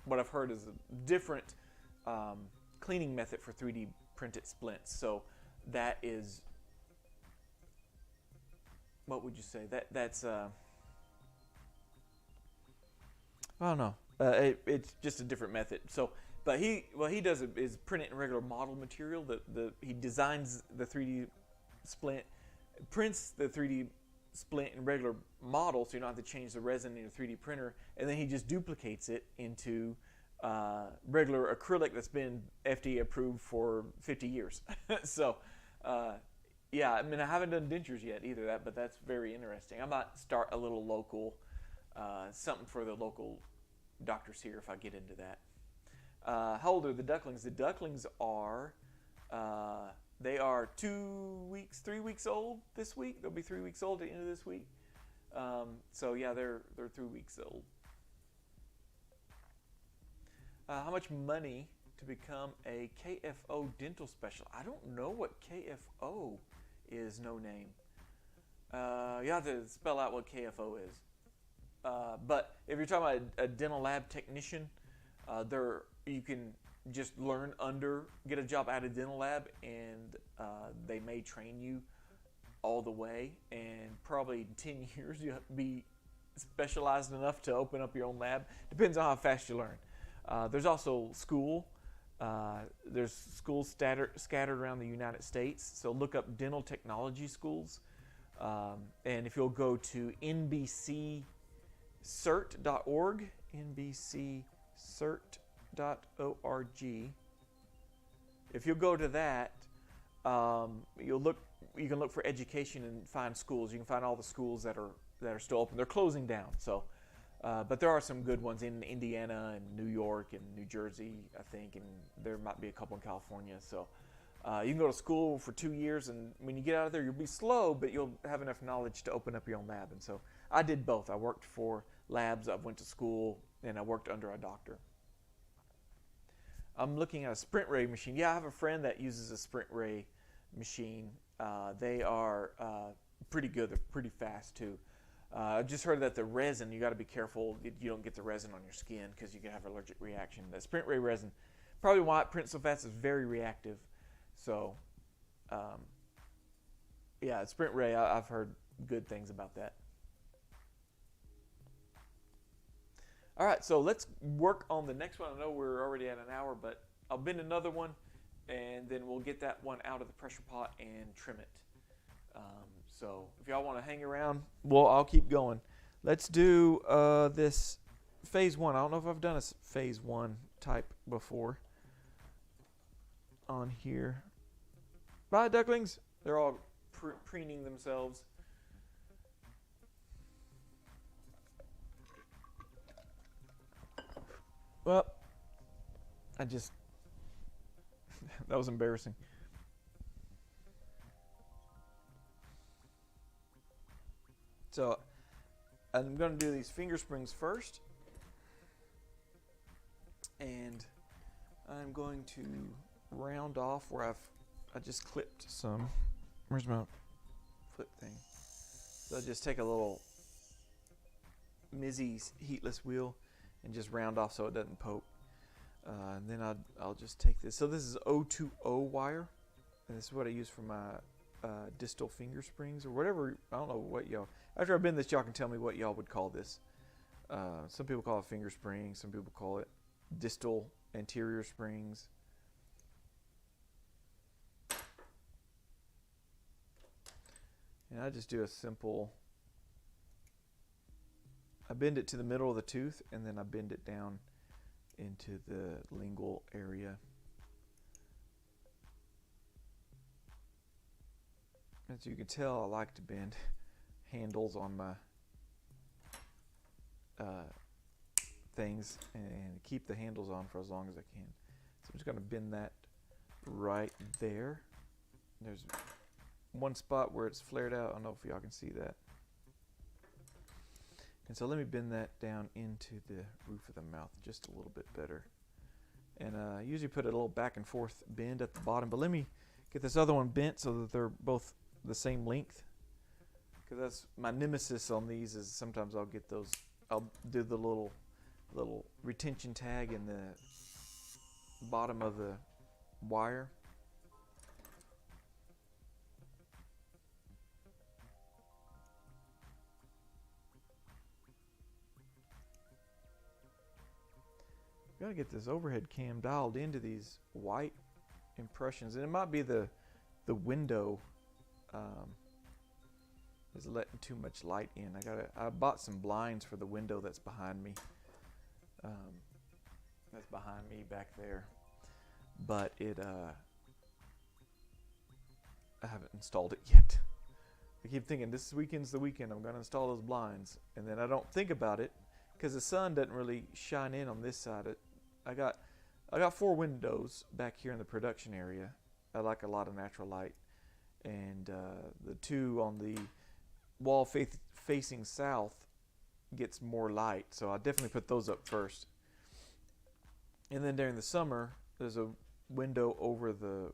what I've heard is a different cleaning method for 3D printed splints. So that is, what would you say? That's I don't know. It's just a different method. So, but what he does is print it in regular model material. He designs the 3D splint, prints the 3D splint in regular model, so you don't have to change the resin in a 3D printer, and then he just duplicates it into regular acrylic that's been FDA approved for 50 years. So, yeah, I mean, I haven't done dentures yet either, but that's very interesting. I might start a little local, something for the local doctors here if I get into that. How old are the ducklings? The ducklings are, they are 3 weeks old this week. They'll be 3 weeks old at the end of this week. So yeah, they're 3 weeks old. How much money to become a KFO dental specialist? I don't know what KFO is. No name. You have to spell out what KFO is. But if you're talking about a dental lab technician, you can just get a job at a dental lab, and they may train you all the way, and probably in 10 years you'll be specialized enough to open up your own lab. Depends on how fast you learn. There's also school. There's schools scattered around the United States. So look up dental technology schools. And if you'll go to nbccert.org, nbccert.org, if you'll go to that, you can look for education and find schools. You can find all the schools that are still open. They're closing down. So But there are some good ones in Indiana and New York and New Jersey, I think, and there might be a couple in California. So you can go to school for 2 years, and when you get out of there, you'll be slow, but you'll have enough knowledge to open up your own lab. And so I did both. I worked for labs, I went to school, and I worked under a doctor. I'm looking at a Sprint Ray machine. Yeah, I have a friend that uses a Sprint Ray machine. They are pretty good. They're pretty fast too. I just heard that the resin, you got to be careful you don't get the resin on your skin because you can have an allergic reaction. The Sprint Ray resin, probably why it prints so fast, is very reactive. So, yeah, Sprint Ray, I've heard good things about that. All right, so let's work on the next one. I know we're already at an hour, but I'll bend another one, and then we'll get that one out of the pressure pot and trim it. So if y'all want to hang around, well, I'll keep going. Let's do this phase 1. I don't know if I've done a phase 1 type before on here. Bye, ducklings. They're all preening themselves. Well, that was embarrassing. So I'm going to do these finger springs first. And I'm going to round off where I just clipped some. Where's my flip thing? So I just take a little Mizzy's heatless wheel and just round off so it doesn't poke. And then I'll just take this. So this is 020 wire, and this is what I use for my distal finger springs or whatever. I don't know what y'all. After I bend this, y'all can tell me what y'all would call this. Some people call it finger springs. Some people call it distal anterior springs. And I just do a simple. I bend it to the middle of the tooth, and then I bend it down into the lingual area. As you can tell, I like to bend handles on my things and keep the handles on for as long as I can. So I'm just going to bend that right there. There's one spot where it's flared out. I don't know if y'all can see that. And so let me bend that down into the roof of the mouth just a little bit better. And I usually put a little back and forth bend at the bottom, but let me get this other one bent so that they're both the same length. Because that's my nemesis on these, is sometimes I'll get those, I'll do the little retention tag in the bottom of the wire. Gotta get this overhead cam dialed into these white impressions, and it might be the window is letting too much light in. I bought some blinds for the window that's behind me. That's behind me back there, but I haven't installed it yet. I keep thinking this weekend's the weekend I'm gonna install those blinds, and then I don't think about it because the sun doesn't really shine in on this side. I got 4 windows back here in the production area. I like a lot of natural light, and the 2 on the wall facing south gets more light, so I definitely put those up first. And then during the summer, there's a window over the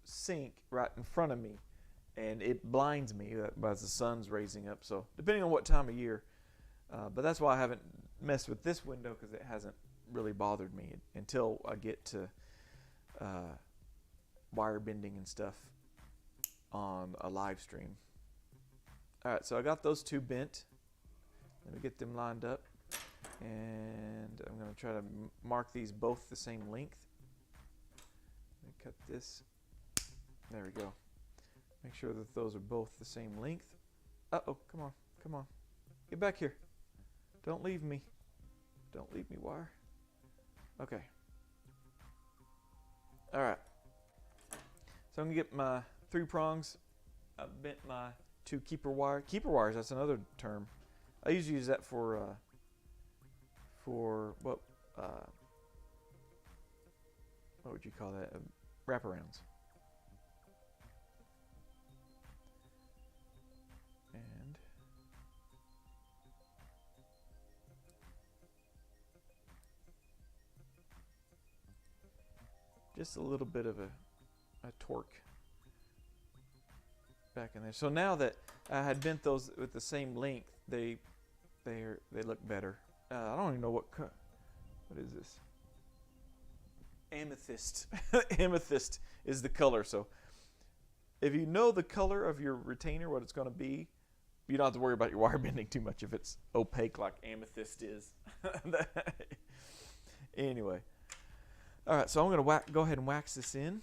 sink right in front of me, and it blinds me as the sun's raising up. So depending on what time of year, but that's why I haven't messed with this window, because it hasn't really bothered me until I get to wire bending and stuff on a live stream. Alright, so I got those 2 bent. Let me get them lined up, and I'm going to try to mark these both the same length. Let me cut this. There we go. Make sure that those are both the same length. Uh-oh, come on, come on. Get back here. Don't leave me. Don't leave me, wire. Okay. Alright. So I'm going to get my 3 prongs. I bent my 2 keeper wire. Keeper wires, that's another term. I usually use that for what would you call that? Wraparounds. And just a little bit of a torque back in there. So now that I had bent those with the same length, they look better. I don't even know what is this? Amethyst. Amethyst is the color. So if you know the color of your retainer, what it's going to be, you don't have to worry about your wire bending too much if it's opaque like amethyst is. Anyway. All right, so I'm going to go ahead and wax this in.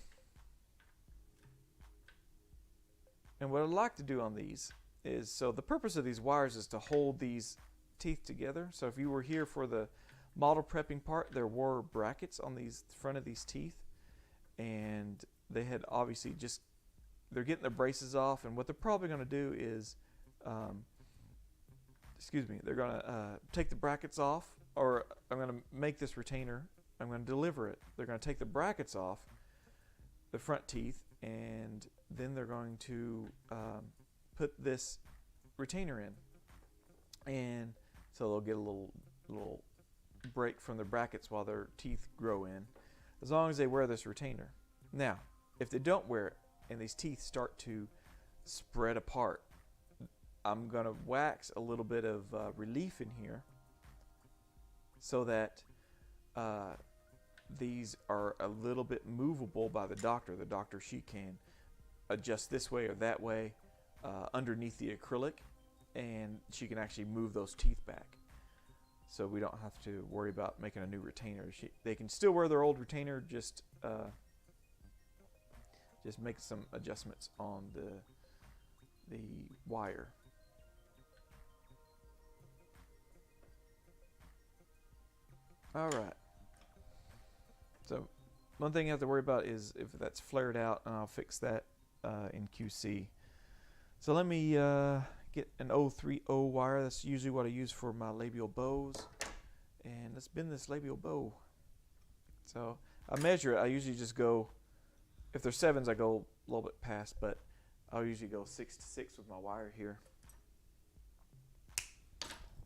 And what I'd like to do on these is, so the purpose of these wires is to hold these teeth together. So if you were here for the model prepping part, there were brackets on these front of these teeth, and they had obviously they're getting their braces off, and what they're probably going to do is, they're going to take the brackets off, or I'm going to make this retainer, I'm going to deliver it. They're going to take the brackets off the front teeth, and then they're going to put this retainer in, and so they'll get a little break from the brackets while their teeth grow in, as long as they wear this retainer. Now, if they don't wear it and these teeth start to spread apart, I'm going to wax a little bit of relief in here so that these are a little bit movable by the doctor. The doctor, she can adjust this way or that way underneath the acrylic, and she can actually move those teeth back. So we don't have to worry about making a new retainer. They can still wear their old retainer, just make some adjustments on the wire. All right. So one thing you have to worry about is if that's flared out, and I'll fix that in QC. So let me get an 030 wire. That's usually what I use for my labial bows. And let's bend this labial bow. So I measure it. I usually just go, if they're 7s, I go a little bit past, but I'll usually go 6 to 6 with my wire here.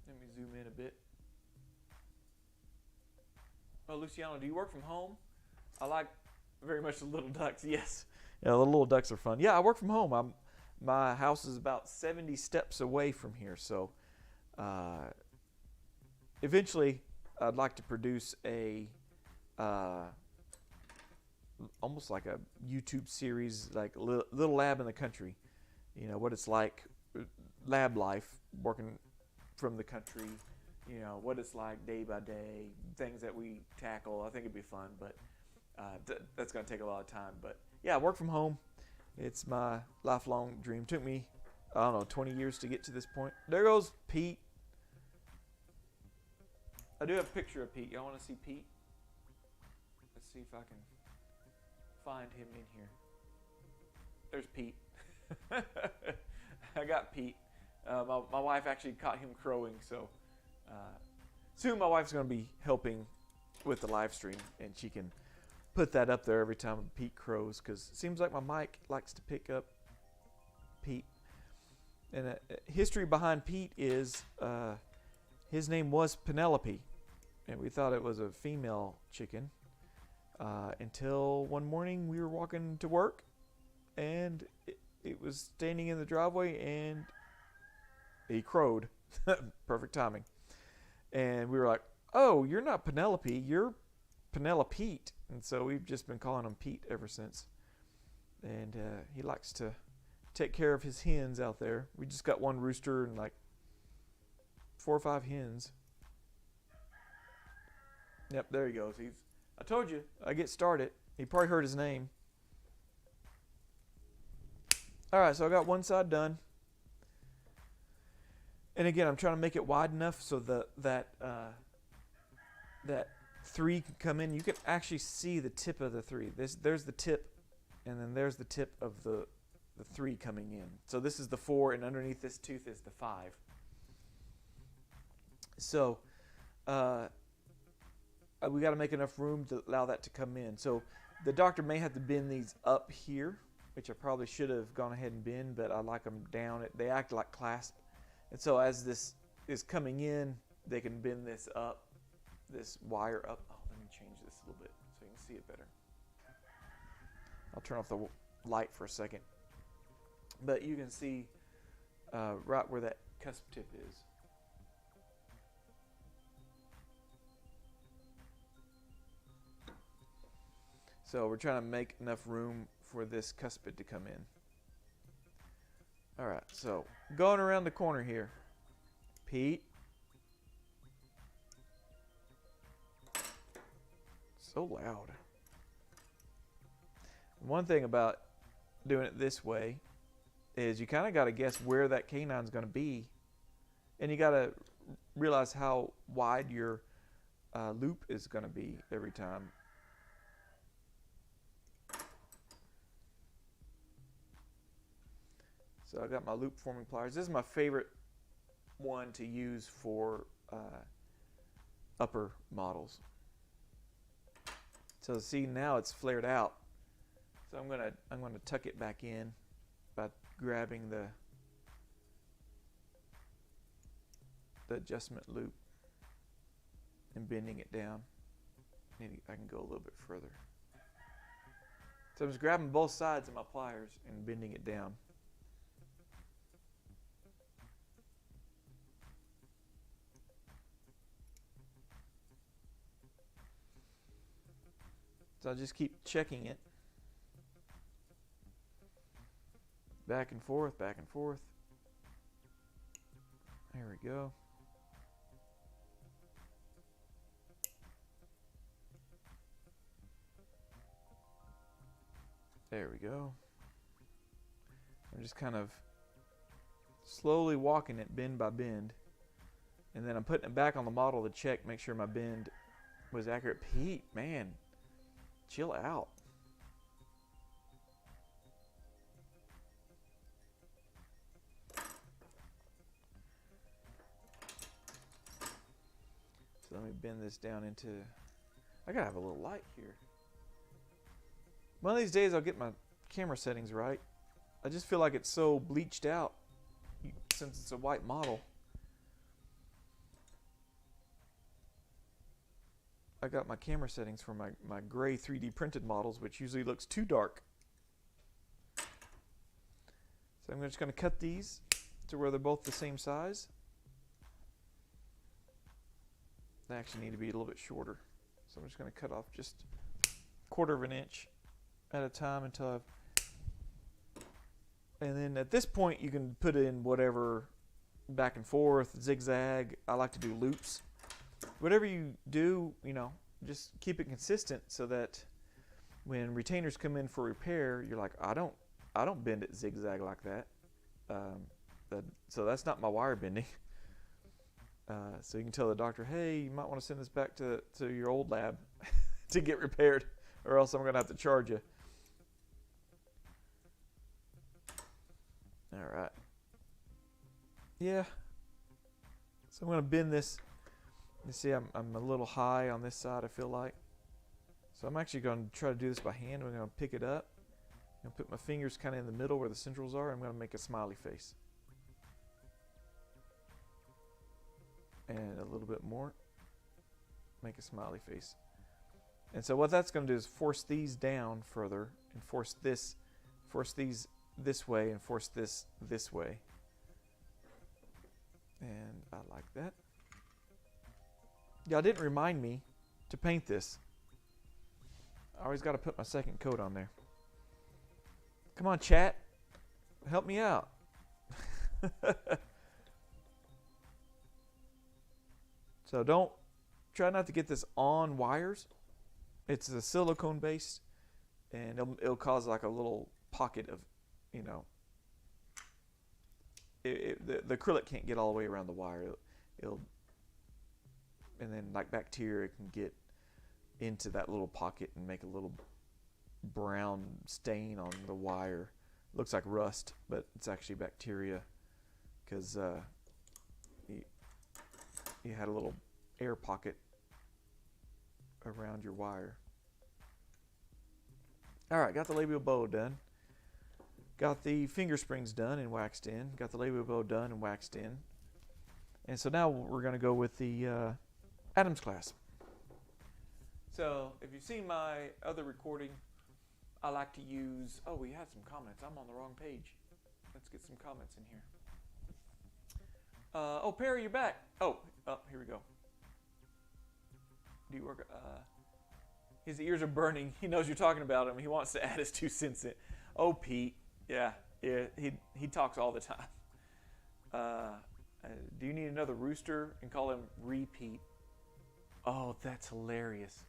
Let me zoom in a bit. Oh, Luciano, do you work from home? I like very much the little ducks. Yes. Yeah, the little ducks are fun. Yeah, I work from home. My house is about 70 steps away from here, so eventually I'd like to produce a almost like a YouTube series, like Little Lab in the Country. You know, what it's like, lab life, working from the country, you know, what it's like day by day, things that we tackle. I think it'd be fun, but that's going to take a lot of time. But yeah, I work from home. It's my lifelong dream. Took me, I don't know, 20 years to get to this point. There goes Pete. I do have a picture of Pete. Y'all want to see Pete? Let's see if I can find him in here. There's Pete. I got Pete. My wife actually caught him crowing, so soon my wife's going to be helping with the live stream, and she can put that up there every time Pete crows, because it seems like my mic likes to pick up Pete. And history behind Pete is his name was Penelope, and we thought it was a female chicken until one morning we were walking to work, and it was standing in the driveway, and he crowed. Perfect timing. And we were like, oh, you're not Penelope, you're Penelope. And so we've just been calling him Pete ever since. And he likes to take care of his hens out there. We just got one rooster and like 4 or 5 hens. Yep, there he goes. I told you, I get started. He probably heard his name. All right, so I got one side done. And again, I'm trying to make it wide enough so that 3 can come in. You can actually see the tip of the 3. There's the tip, and then there's the tip of the 3 coming in. So this is the 4, and underneath this tooth is the 5. So we got to make enough room to allow that to come in. So the doctor may have to bend these up here, which I probably should have gone ahead and bend, but I like them down. They act like clasp. And so as this is coming in, they can bend this up, this wire up. Oh, let me change this a little bit so you can see it better. I'll turn off the light for a second. But you can see right where that cusp tip is. So we're trying to make enough room for this cuspid to come in. All right, so going around the corner here. Pete. So loud. One thing about doing it this way is you kind of got to guess where that canine's going to be, and you got to realize how wide your loop is going to be every time. So I got my loop forming pliers. This is my favorite one to use for upper models. So see, now it's flared out. So I'm gonna tuck it back in by grabbing the adjustment loop and bending it down. Maybe I can go a little bit further. So I'm just grabbing both sides of my pliers and bending it down. So I'll just keep checking it. Back and forth, back and forth. There we go. There we go. I'm just kind of slowly walking it bend by bend. And then I'm putting it back on the model to check, make sure my bend was accurate. Pete, man, chill out. So let me bend this down into, I gotta have a little light here. One of these days I'll get my camera settings right. I just feel like it's so bleached out since it's a white model. I got my camera settings for my gray 3D printed models, which usually looks too dark. So I'm just going to cut these to where they're both the same size. They actually need to be a little bit shorter. So I'm just going to cut off just 1/4 of an inch at a time until I've... And then at this point you can put in whatever back and forth, zigzag. I like to do loops. Whatever you do, you know, just keep it consistent so that when retainers come in for repair, you're like, I don't bend it zigzag like that. So that's not my wire bending. So you can tell the doctor, hey, you might want to send this back to your old lab to get repaired, or else I'm going to have to charge you. All right. Yeah. So I'm going to bend this. You see, I'm a little high on this side, I feel like. So I'm actually going to try to do this by hand. I'm going to pick it up. I'm going to put my fingers kind of in the middle where the centrals are. I'm going to make a smiley face. And a little bit more. Make a smiley face. And so what that's going to do is force these down further and force these this way and force this way. And I like that. Y'all didn't remind me to paint this. I always got to put my second coat on there. Come on, chat. Help me out. So try not to get this on wires. It's a silicone base, and it'll cause like a little pocket of, you know, the acrylic can't get all the way around the wire. And then like bacteria can get into that little pocket and make a little brown stain on the wire. Looks like rust, but it's actually bacteria, because you had a little air pocket around your wire. All right, got the labial bow done. Got the finger springs done and waxed in. Got the labial bow done and waxed in. And so now we're going to go with the Adams clasp. So if you've seen my other recording, I like to use, oh, we had some comments. I'm on the wrong page. Let's get some comments in here. Oh, Perry, you're back. Oh, here we go. Do you work? His ears are burning. He knows you're talking about him. He wants to add his 2 cents in. Oh, Pete. Yeah, he talks all the time. Do you need another rooster? And call him Repeat. Oh, that's hilarious.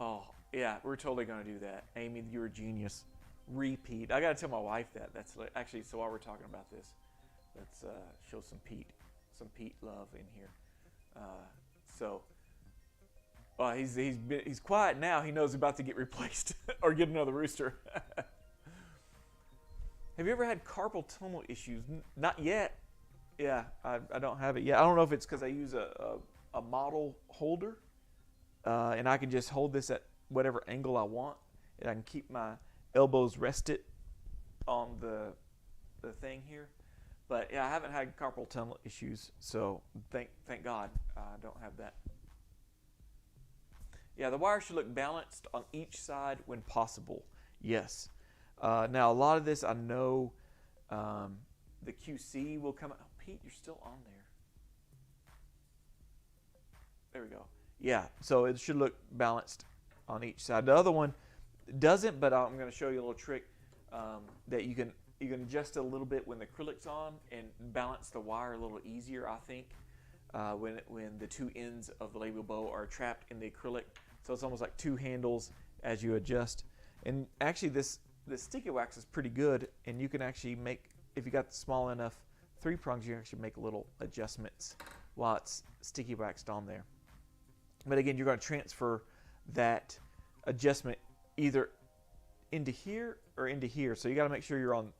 Oh, yeah, we're totally going to do that. Amy, you're a genius. Repeat. I got to tell my wife that. That's actually, so while we're talking about this, let's show some Pete love in here. He's quiet now. He knows he's about to get replaced or get another rooster. Have you ever had carpal tunnel issues? Not yet. Yeah, I don't have it yet. I don't know if it's because I use a model holder, and I can just hold this at whatever angle I want, and I can keep my elbows rested on the thing here. But yeah, I haven't had carpal tunnel issues, so thank God I don't have that. Yeah, the wire should look balanced on each side when possible. Yes. Now, a lot of this I know the QC will come out. Oh, Pete, you're still on there. There we go. Yeah, so it should look balanced on each side. The other one doesn't, but I'm going to show you a little trick that you can adjust it a little bit when the acrylic's on and balance the wire a little easier, I think, when the 2 ends of the labial bow are trapped in the acrylic. So it's almost like 2 handles as you adjust. And actually the sticky wax is pretty good, and you can actually make, if you got small enough 3 prongs, you can actually make little adjustments while it's sticky waxed on there. But again, you're going to transfer that adjustment either into here or into here. So you got to make sure you're on,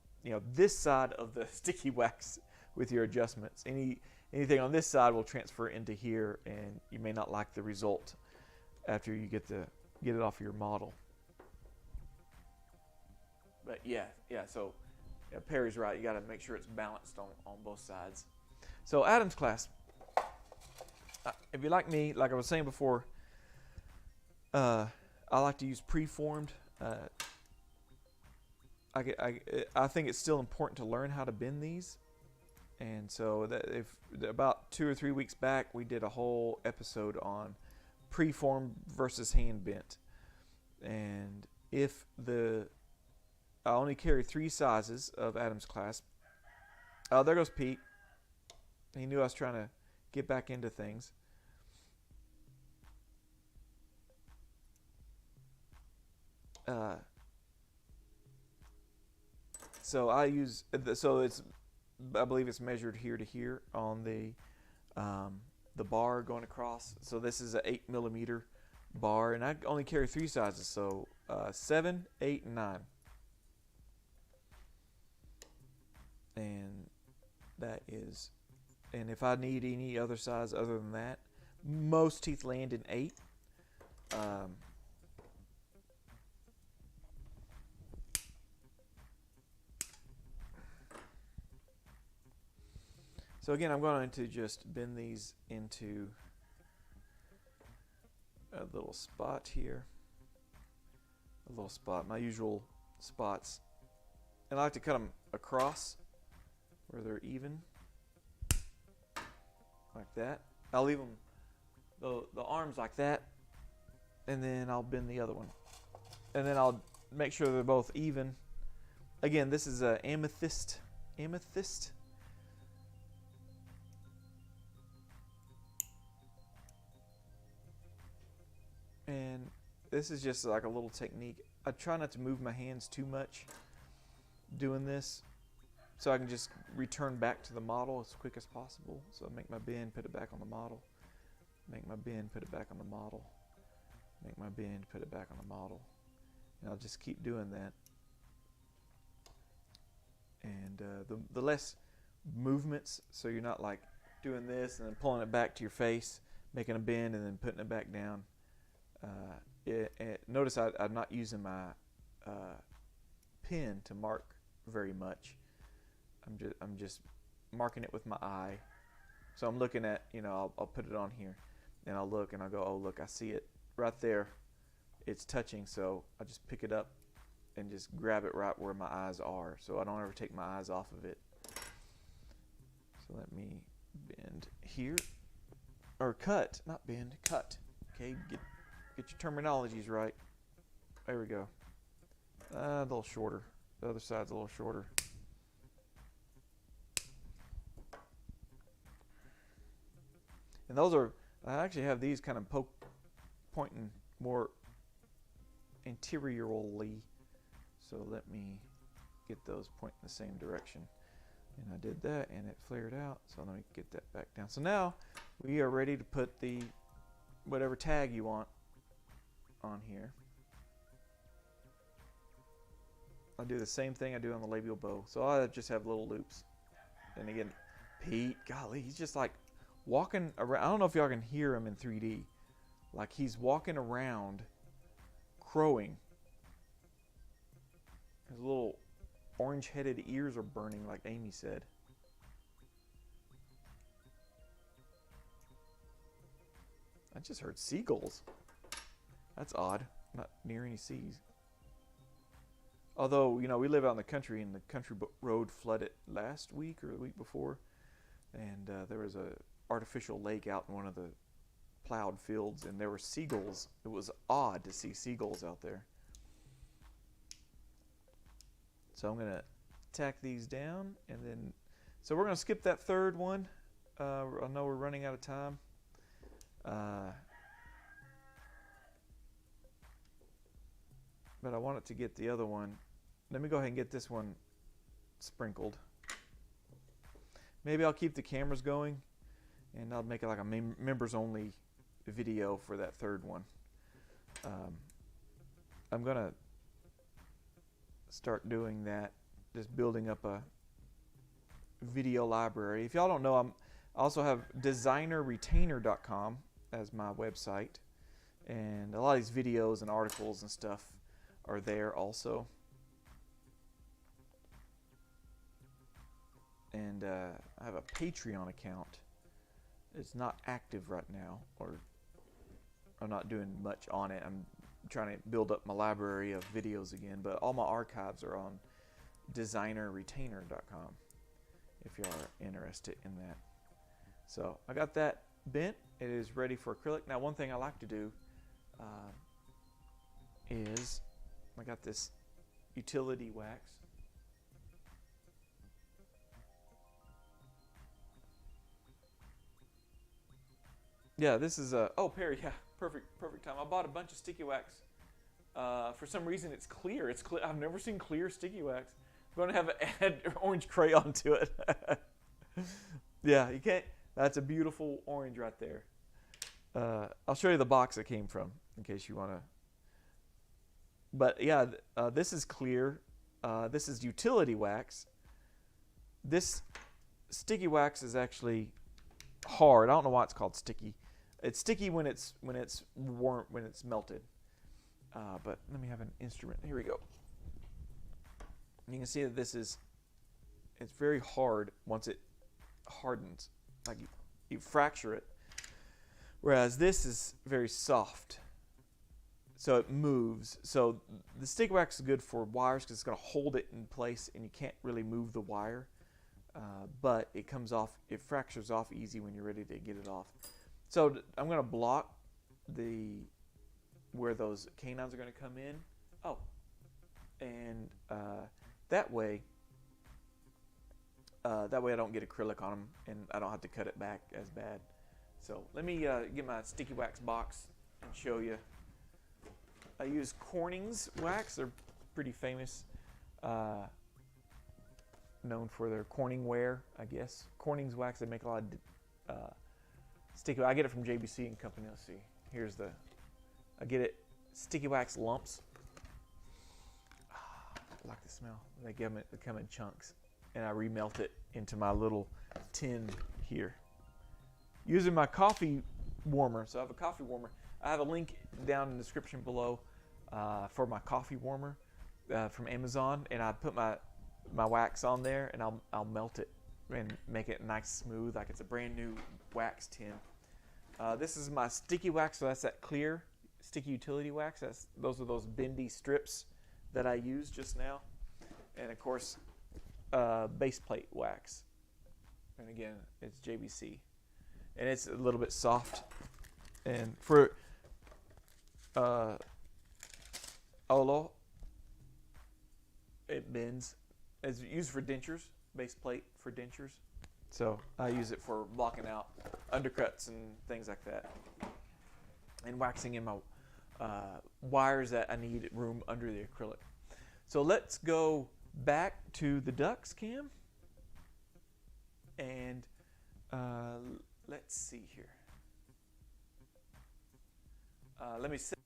this side of the sticky wax with your adjustments. Anything on this side will transfer into here, and you may not like the result after you get it off of your model. But yeah. So Perry's right. You got to make sure it's balanced on both sides. So Adams clasp. If you're like me, like I was saying before, I like to use preformed. I think it's still important to learn how to bend these. And so about 2 or 3 weeks back, we did a whole episode on preformed versus hand bent. And I only carry 3 sizes of Adams clasp. Oh, there goes Pete. He knew I was trying to get back into things. So I believe it's measured here to here on the bar going across. So this is an 8mm bar, and I only carry 3 sizes, so 7, 8, and 9. And that is, and if I need any other size other than that, most teeth land in 8. So again, I'm going to just bend these into a little spot here. A little spot, my usual spots. And I like to cut them across where they're even, like that. I'll leave them, the arms like that, and then I'll bend the other one. And then I'll make sure they're both even. Again, this is a amethyst. And this is just like a little technique. I try not to move my hands too much doing this, so I can just return back to the model as quick as possible. So I make my bend, put it back on the model. Make my bend, put it back on the model. Make my bend, put it back on the model. And I'll just keep doing that. And the less movements, so you're not like doing this and then pulling it back to your face, making a bend and then putting it back down. Notice I'm not using my pen to mark very much. I'm just marking it with my eye. So I'm looking at, I'll put it on here and I'll look and I'll go, oh look, I see it right there. It's touching, so I just pick it up and just grab it right where my eyes are, so I don't ever take my eyes off of it. So let me bend here, or cut, not bend, cut. Okay, get your terminologies right. There we go. A little shorter. The other side's a little shorter. And those are, I actually have these kind of pointing more interiorly. So let me get those pointing the same direction. And I did that and it flared out. So let me get that back down. So now we are ready to put the whatever tag you want on here. I'll do the same thing I do on the labial bow. So I just have little loops. And again, Pete, golly, he's just like walking around. I don't know if y'all can hear him in 3D. Like he's walking around crowing. His little orange-headed ears are burning, like Amy said. I just heard seagulls. That's odd. Not near any seas. Although, we live out in the country, and the country road flooded last week or the week before. And there was a artificial lake out in one of the plowed fields, and there were seagulls. It was odd to see seagulls out there. So I'm going to tack these down, and then, so we're going to skip that third one. I know we're running out of time. But I wanted to get the other one. Let me go ahead and get this one sprinkled. Maybe I'll keep the cameras going, and I'll make it like a members only video for that third one. I'm going to start doing that, just building up a video library. If y'all don't know, I also have designerretainer.com as my website, and a lot of these videos and articles and stuff are there also. And I have a Patreon account. It's not active right now, or I'm not doing much on it. I'm trying to build up my library of videos again, but all my archives are on designerretainer.com if you are interested in that. So I got that bent. It is ready for acrylic. Now, one thing I like to do is I got this utility wax. Yeah, this is Perry, yeah, perfect time. I bought a bunch of sticky wax. For some reason, it's clear. It's clear. I've never seen clear sticky wax. I'm going to have to add orange crayon to it. Yeah, you can't. That's a beautiful orange right there. I'll show you the box it came from in case you want to. But yeah, this is clear. This is utility wax. This sticky wax is actually hard. I don't know why it's called sticky. It's sticky when it's warm, when it's melted. But let me have an instrument. Here we go. You can see that it's very hard once it hardens. Like you fracture it. Whereas this is very soft. So it moves. So the sticky wax is good for wires because it's going to hold it in place and you can't really move the wire. But it comes off, it fractures off easy when you're ready to get it off. So I'm going to block where those canines are going to come in. Oh, and that way I don't get acrylic on them and I don't have to cut it back as bad. So let me get my sticky wax box and show you. I use Corning's wax. They're pretty famous. Known for their Corning ware, I guess. Corning's wax, they make a lot of sticky wax. I get it from JBC and Company. Let's see. I get it, sticky wax lumps. I like the smell. They come in chunks. And I remelt it into my little tin here. using my coffee warmer. So I have a coffee warmer. I have a link down in the description below for my coffee warmer from Amazon, and I put my wax on there, and I'll melt it and make it nice smooth, like it's a brand new wax tin. This is my sticky wax, so that's that clear sticky utility wax. Those are those bendy strips that I used just now, and of course base plate wax. And again, it's JBC, and it's a little bit soft. And for Olo, it bends. It's used for dentures, base plate for dentures. So I use it for blocking out undercuts and things like that, and waxing in my wires that I need room under the acrylic. So let's go back to the ducks, Cam, and let's see here. Let me set.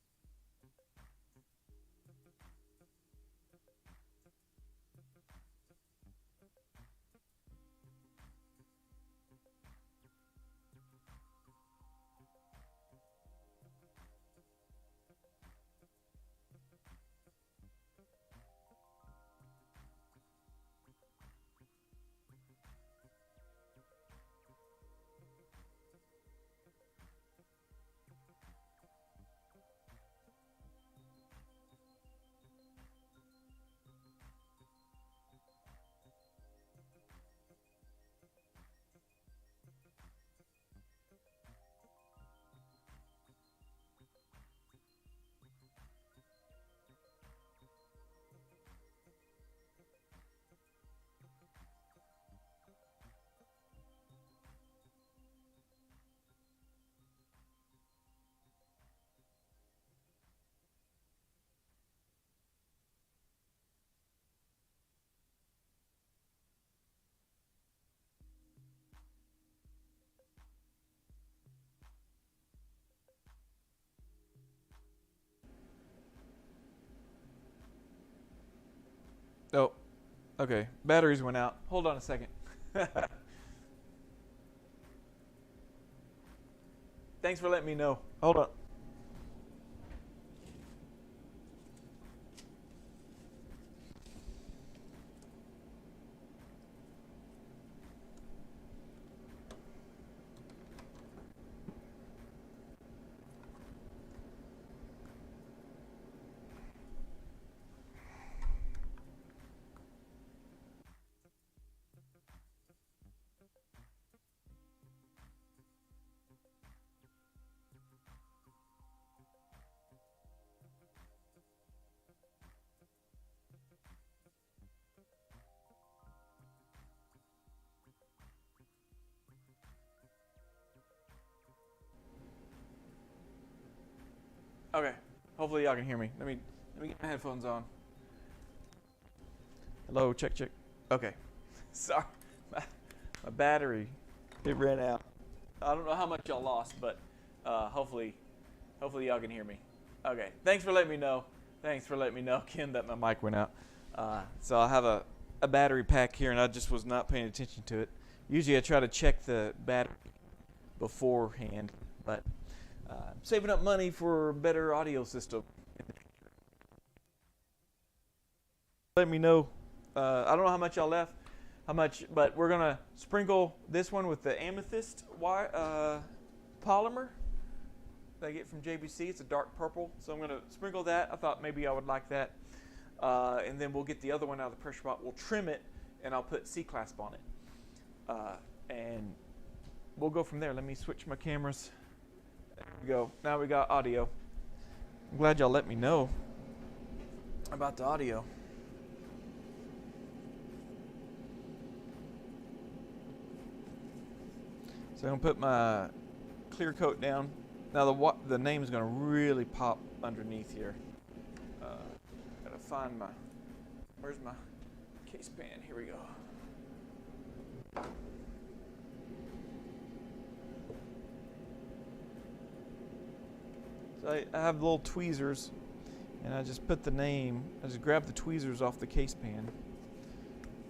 Oh, okay. Batteries went out. Hold on a second. Thanks for letting me know. Hold on. Okay. Hopefully y'all can hear me. Let me get my headphones on. Hello, check. Okay. Sorry. My battery, it ran out. I don't know how much y'all lost, but hopefully y'all can hear me. Okay. Thanks for letting me know. Ken, that my mic went out. So I have a battery pack here, and I just was not paying attention to it. Usually I try to check the battery beforehand, but saving up money for a better audio system. Let me know. I don't know how much y'all left, but we're gonna sprinkle this one with the amethyst polymer that I get from JBC. It's a dark purple, so I'm gonna sprinkle that. I thought maybe I would like that, and then we'll get the other one out of the pressure pot. We'll trim it, and I'll put C-clasp on it, and we'll go from there. Let me switch my cameras. There we go. Now we got audio. I'm glad y'all let me know about the audio. So I'm going to put my clear coat down. Now the name is going to really pop underneath here. Gotta find where's my case pan? Here we go. So I have little tweezers, and I just put the name, I just grab the tweezers off the case pan,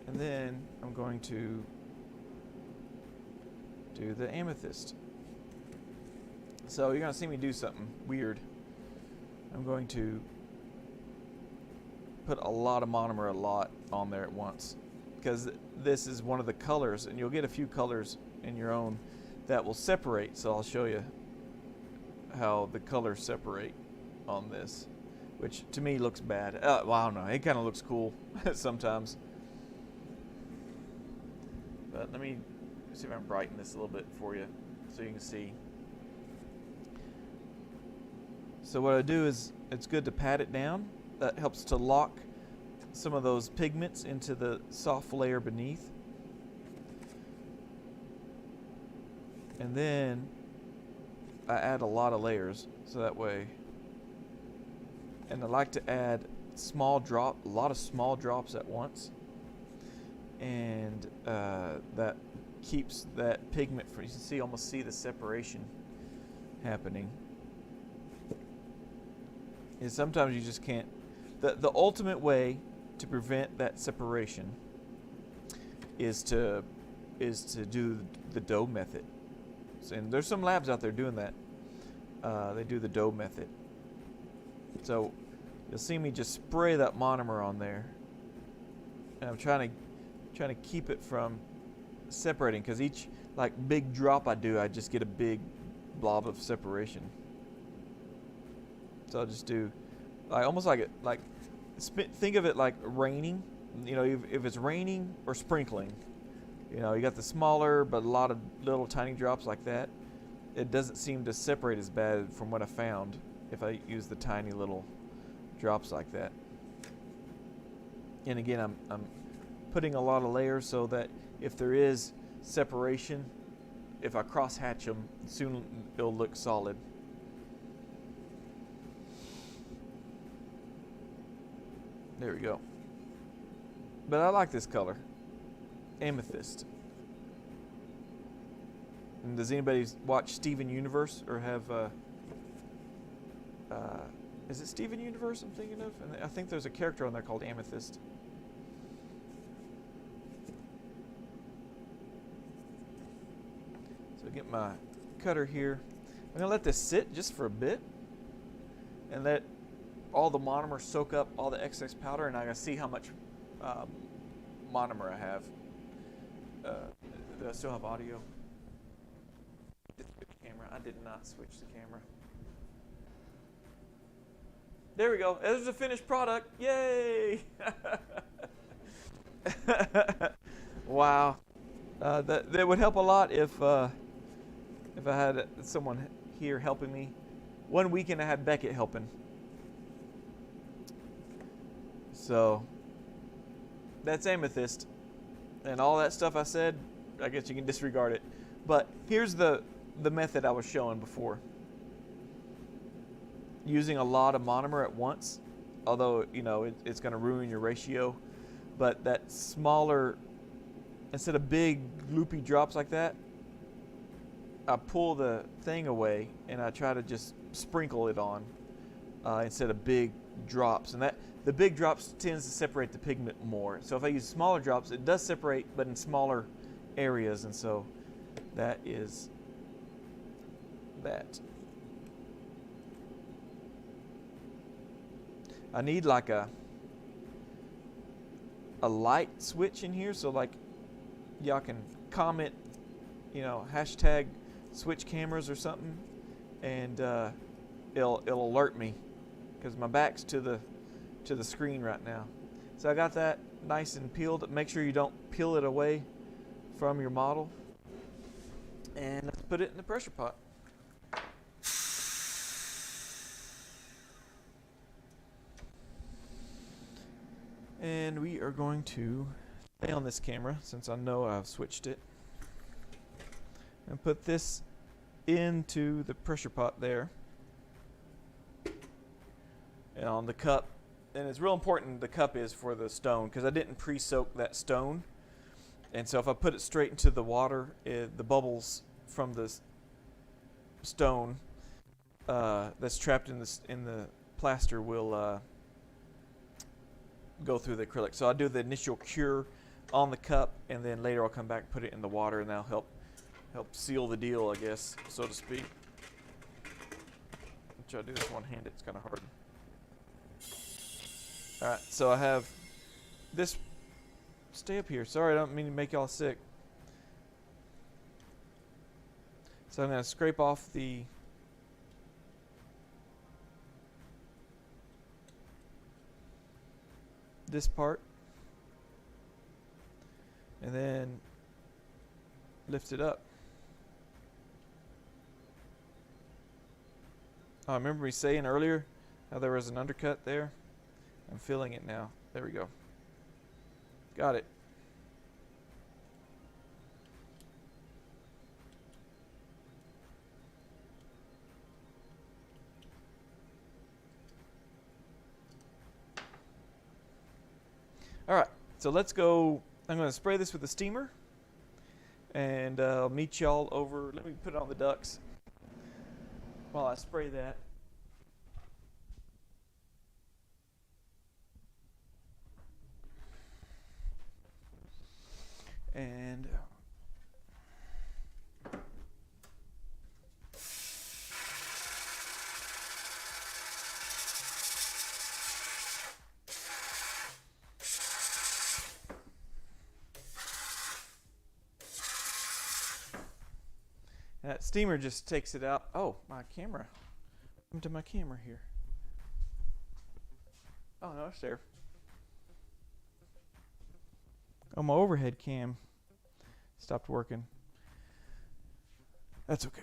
and then I'm going to do the amethyst So you're going to see me do something weird. I'm going to put a lot of monomer, on there at once, because this is one of the colors, and you'll get a few colors in your own that will separate. So I'll show you how the colors separate on this, which to me looks bad. Well, I don't know. It kind of looks cool sometimes. But let me see if I can brighten this a little bit for you so you can see. So what I do is, it's good to pat it down. That helps to lock some of those pigments into the soft layer beneath. And then I add a lot of layers, so that way. And I like to add a lot of small drops at once. And that keeps that pigment from, you can almost see the separation happening. And sometimes you just can't. The ultimate way to prevent that separation is to do the dough method. And there's some labs out there doing that. They do the dough method. So you'll see me just spray that monomer on there, and I'm trying to keep it from separating, because each big drop I do, I just get a big blob of separation. So I'll just do almost think of it like raining. You know, if it's raining or sprinkling, you know, you got the smaller but a lot of little tiny drops like that. It doesn't seem to separate as bad from what I found if I use the tiny little drops like that. And again, I'm putting a lot of layers so that if there is separation, if I cross hatch them, soon it'll look solid. There we go. But I like this color, amethyst. And does anybody watch Steven Universe or have? Is it Steven Universe I'm thinking of? And I think there's a character on there called Amethyst. So get my cutter here. I'm gonna let this sit just for a bit, and let all the monomer soak up all the excess powder, and I'm gonna see how much monomer I have. Do I still have audio? Camera. I did not switch the camera. There we go. There's the finished product. Yay! Wow. That would help a lot if I had someone here helping me. One weekend I had Beckett helping. So that's amethyst, and all that stuff I said, I guess you can disregard it. But here's the method I was showing before. Using a lot of monomer at once, although you know it's going to ruin your ratio. But that smaller, instead of big loopy drops like that, I pull the thing away and I try to just sprinkle it on instead of big drops. And that the big drops tends to separate the pigment more. So if I use smaller drops, it does separate, but in smaller areas. And so that is that. I need like a light switch in here, so like y'all can comment, you know, hashtag switch cameras or something, and it'll alert me because my back's to the screen right now. So I got that nice and peeled. Make sure you don't peel it away from your model, and let's put it in the pressure pot. And we are going to stay on this camera since I know I've switched it, and put this into the pressure pot there, and on the cup. And it's real important the cup is for the stone, because I didn't pre-soak that stone, and so if I put it straight into the water, the bubbles from the stone that's trapped in the plaster will go through the acrylic. So I'll do the initial cure on the cup, and then later I'll come back and put it in the water, and that'll help seal the deal, I guess, so to speak. try to do this one-handed. It's kind of hard. All right, so I have this. Stay up here. Sorry, I don't mean to make y'all sick. So I'm going to scrape off this part, and then lift it up. Oh, remember me saying earlier how there was an undercut there? I'm feeling it now. There we go. Got it. All right, so let's go. I'm going to spray this with a steamer, and I'll meet y'all over. Let me put it on the ducts while I spray that. And that steamer just takes it out. Oh, my camera. Come to my camera here. Oh, no, it's there. Oh, my overhead cam stopped working. That's okay.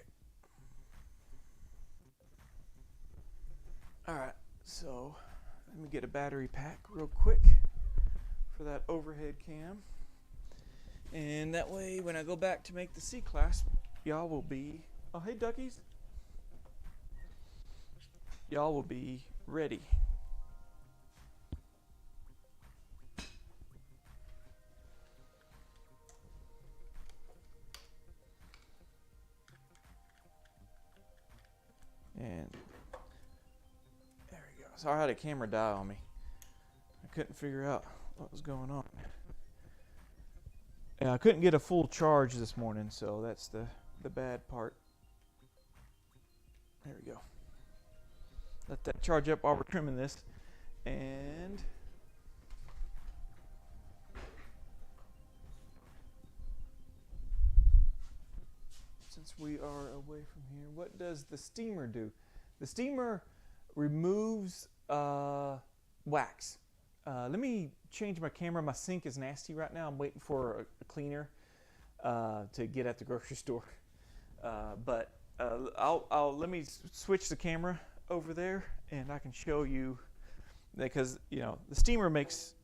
All right, so let me get a battery pack real quick for that overhead cam. And that way, when I go back to make the C-clasp, y'all will be, oh, hey, duckies. Y'all will be ready. And there we go. Sorry, I had a camera die on me. I couldn't figure out what was going on. Yeah, I couldn't get a full charge this morning, so that's the bad part. There we go. Let that charge up while we're trimming this. And since we are away from here, what does the steamer do? The steamer removes wax. Let me change my camera. My sink is nasty right now. I'm waiting for a cleaner to get at the grocery store. But let me switch the camera over there, and I can show you, because the steamer makes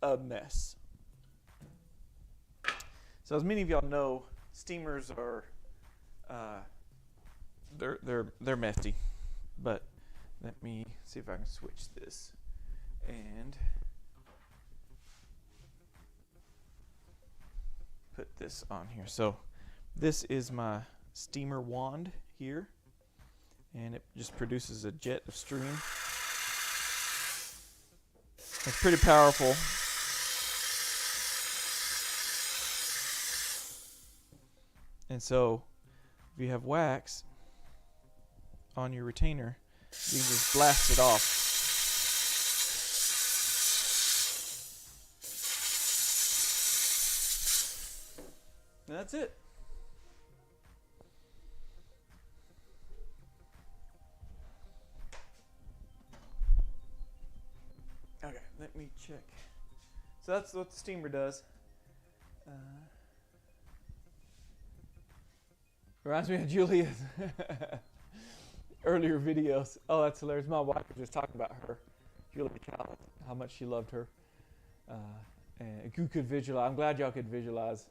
a mess. So as many of y'all know, steamers are they're messy. But let me see if I can switch this and put this on here. So this is my steamer wand here, and it just produces a jet of stream. It's pretty powerful. And so if you have wax on your retainer, you can just blast it off. And that's it. Okay, let me check. So that's what the steamer does. Reminds me of Julia's earlier videos. Oh, that's hilarious. My wife was just talking about her, Julia Child, how much she loved her. And you could visualize. I'm glad y'all could visualize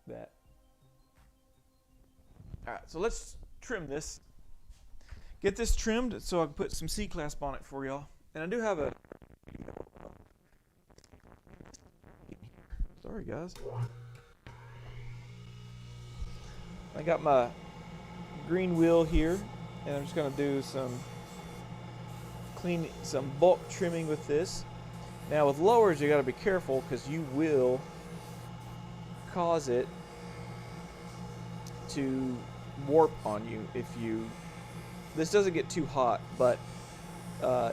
that. All right, so let's trim this. Get this trimmed so I can put some C-clasp on it for y'all. And I do have a... Sorry, guys. I got my green wheel here, and I'm just going to do some bulk trimming with this. Now with lowers, you got to be careful because you will cause it to warp on you if you This doesn't get too hot, but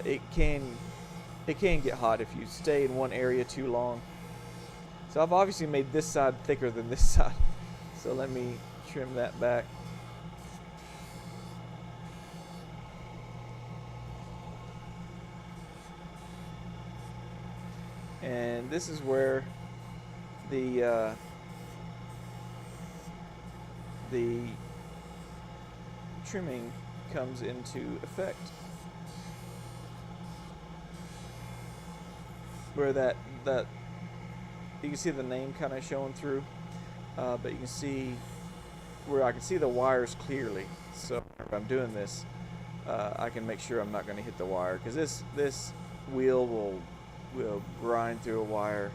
it can get hot if you stay in one area too long. So I've obviously made this side thicker than this side. So let me trim that back. And this is where the trimming comes into effect. Where that you can see the name kind of showing through, but you can see where I can see the wires clearly. So if I'm doing this, I can make sure I'm not going to hit the wire, because this wheel will grind through a wire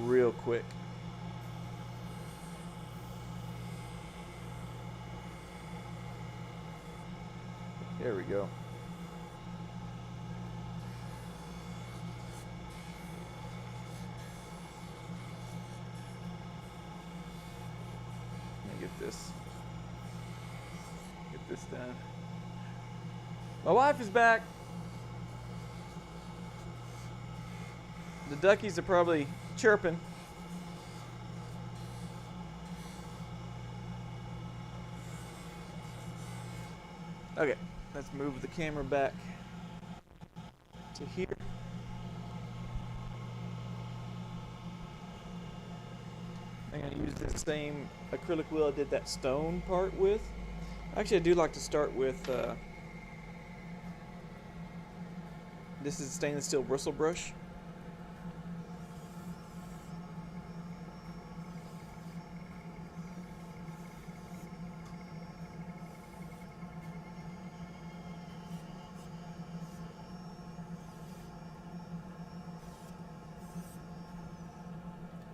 real quick. There we go. Let me get this done. My wife is back. The duckies are probably chirping. Okay, let's move the camera back to here. I'm going to use the same acrylic wheel I did that stone part with. Actually, I do like to start with this is stainless steel bristle brush.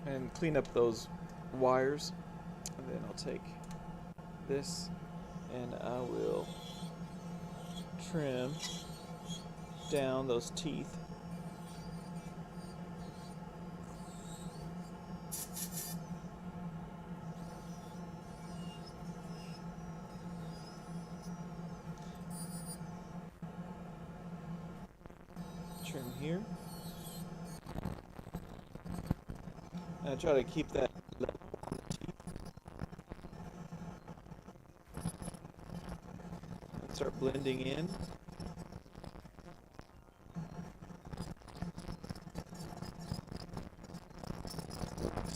And clean up those wires, and then I'll take this and I will trim down those teeth. Trim here. And I try to keep that level on the teeth. And start blending in.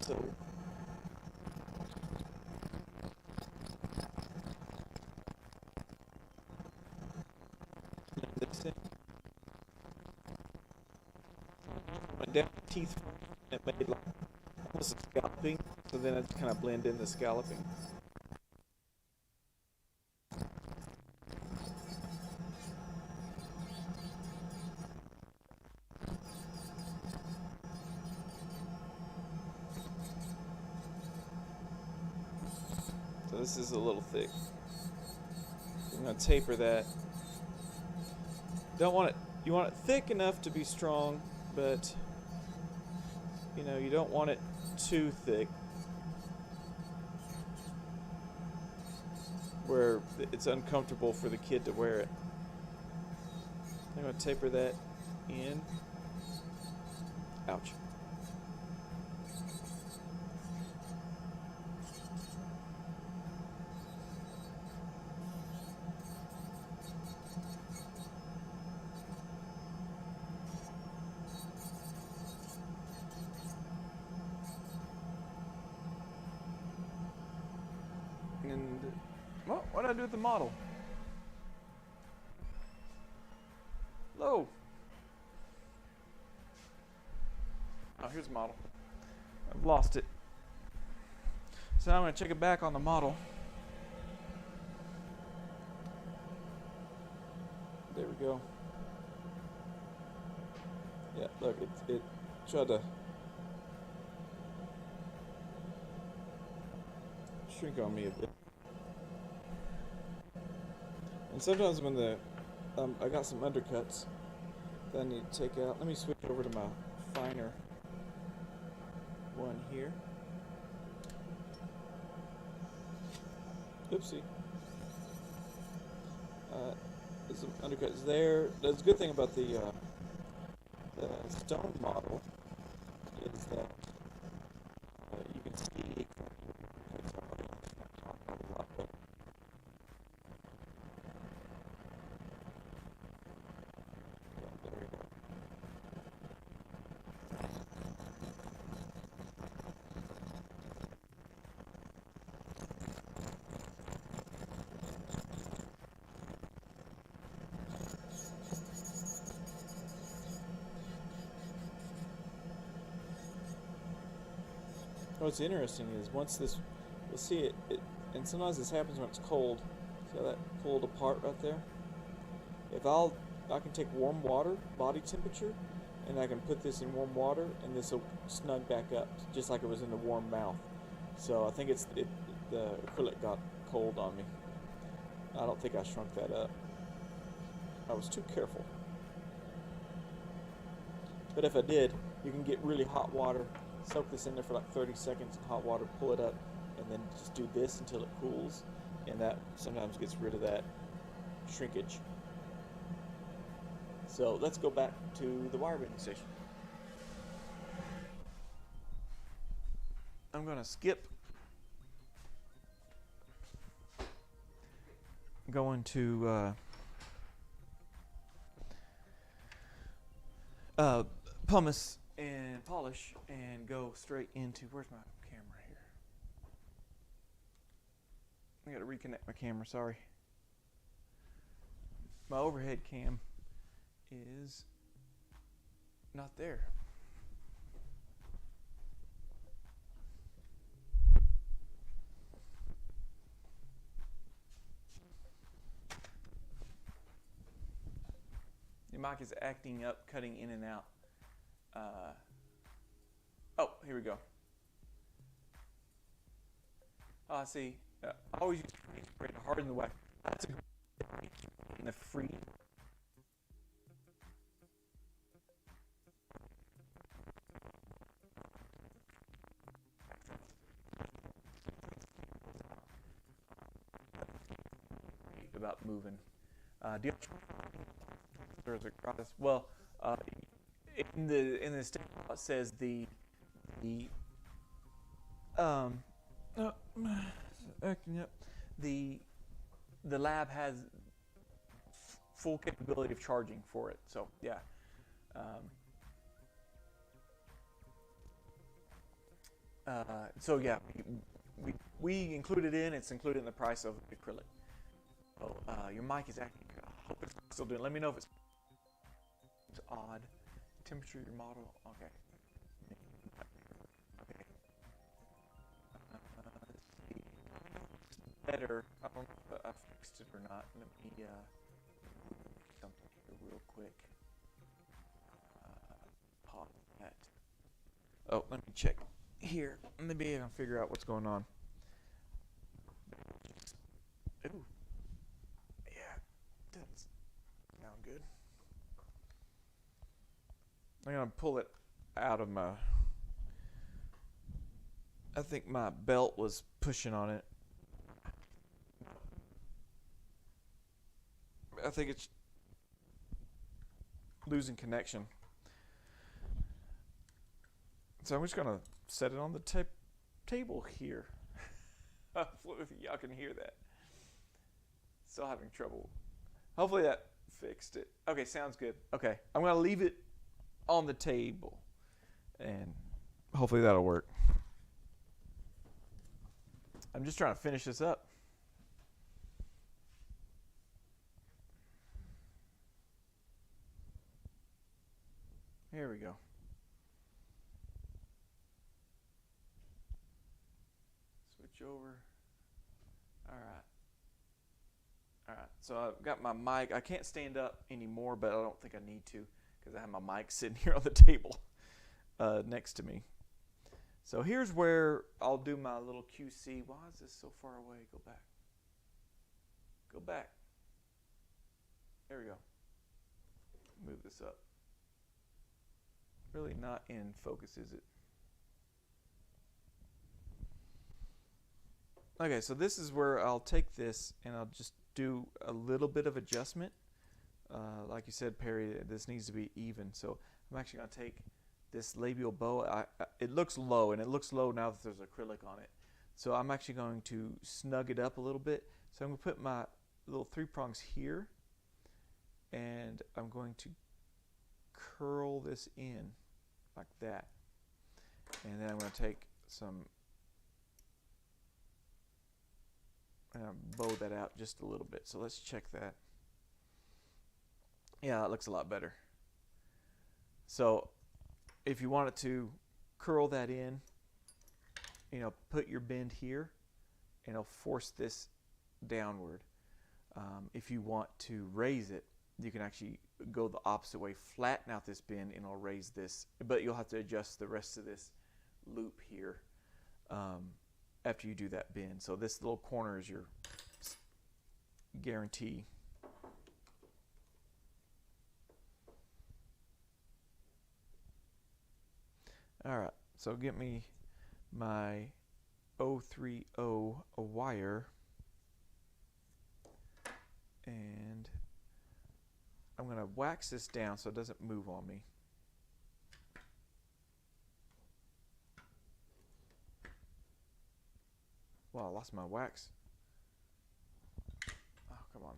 So blend this in. Went down the teeth, and it made like almost a scalloping, so then I just kind of blend in the scalloping. So this is a little thick. I'm going to taper that. Don't want it. You want it thick enough to be strong, but you know, you don't want it too thick where it's uncomfortable for the kid to wear it. I'm going to taper that in. Ouch. And well, what did I do with the model? Hello. Oh, here's the model. I've lost it. So now I'm going to check it back on the model. There we go. Yeah, look, it tried to shrink on me a bit. And sometimes when I got some undercuts that I need to take out. Let me switch over to my finer one here. Oopsie. There's some undercuts there. That's a good thing about the stone model is that you can see it's already on a lot, but yeah, there we go. What's interesting is once this, you'll see it, and sometimes this happens when it's cold. See how that pulled apart right there? If I can take warm water, body temperature, and I can put this in warm water, and this will snug back up, just like it was in the warm mouth. So I think the acrylic got cold on me. I don't think I shrunk that up. I was too careful. But if I did, you can get really hot water, soak this in there for like 30 seconds in hot water, pull it up, and then just do this until it cools, and that sometimes gets rid of that shrinkage. So let's go back to the wire bending station. I'm going to skip going to pumice and polish and go straight into, where's my camera here? I got to reconnect my camera, sorry. My overhead cam is not there. The mic is acting up, cutting in and out. Oh, here we go. Oh, I see. I always use freeze spray to harden the wax. That's a in the free. About moving. Do you there's a process? Well, in the statement it says the acting up. The lab has full capability of charging for it. So yeah. So yeah, we include it in. It's included in the price of acrylic. So your mic is acting. I hope it's still doing. Let me know if it's odd. Temperature your model. Okay. Okay. Let's see. Better. I don't know if I fixed it or not. Let me something here real quick. Pause that. Oh, let me check here. Maybe I can figure out what's going on. Ooh. Yeah. Doesn't sound good. I'm gonna pull it out of my. I think my belt was pushing on it. I think it's losing connection. So I'm just gonna set it on the table here. Hopefully y'all can hear that. Still having trouble. Hopefully that fixed it. Okay, sounds good. Okay, I'm gonna leave it on the table, and hopefully that'll work. I'm just trying to finish this up. Here we go. Switch over. All right. All right. So I've got my mic. I can't stand up anymore, but I don't think I need to because I have my mic sitting here on the table next to me. So here's where I'll do my little QC. Why is this so far away? Go back. Go back. There we go. Move this up. Really not in focus, is it? Okay, so this is where I'll take this and I'll just do a little bit of adjustment. Like you said, Perry, this needs to be even. So I'm actually going to take this labial bow. It looks low, and it looks low now that there's acrylic on it. So I'm actually going to snug it up a little bit. So I'm going to put my little 3 prongs here, and I'm going to curl this in like that. And then I'm going to take some and bow that out just a little bit. So let's check that. Yeah, it looks a lot better. So if you wanted to curl that in, you know, put your bend here and it'll force this downward. If you want to raise it, you can actually go the opposite way, flatten out this bend, and it'll raise this, but you'll have to adjust the rest of this loop here after you do that bend. So this little corner is your guarantee. All right, so get me my 030 wire, and I'm going to wax this down so it doesn't move on me. Wow, I lost my wax. Oh, come on.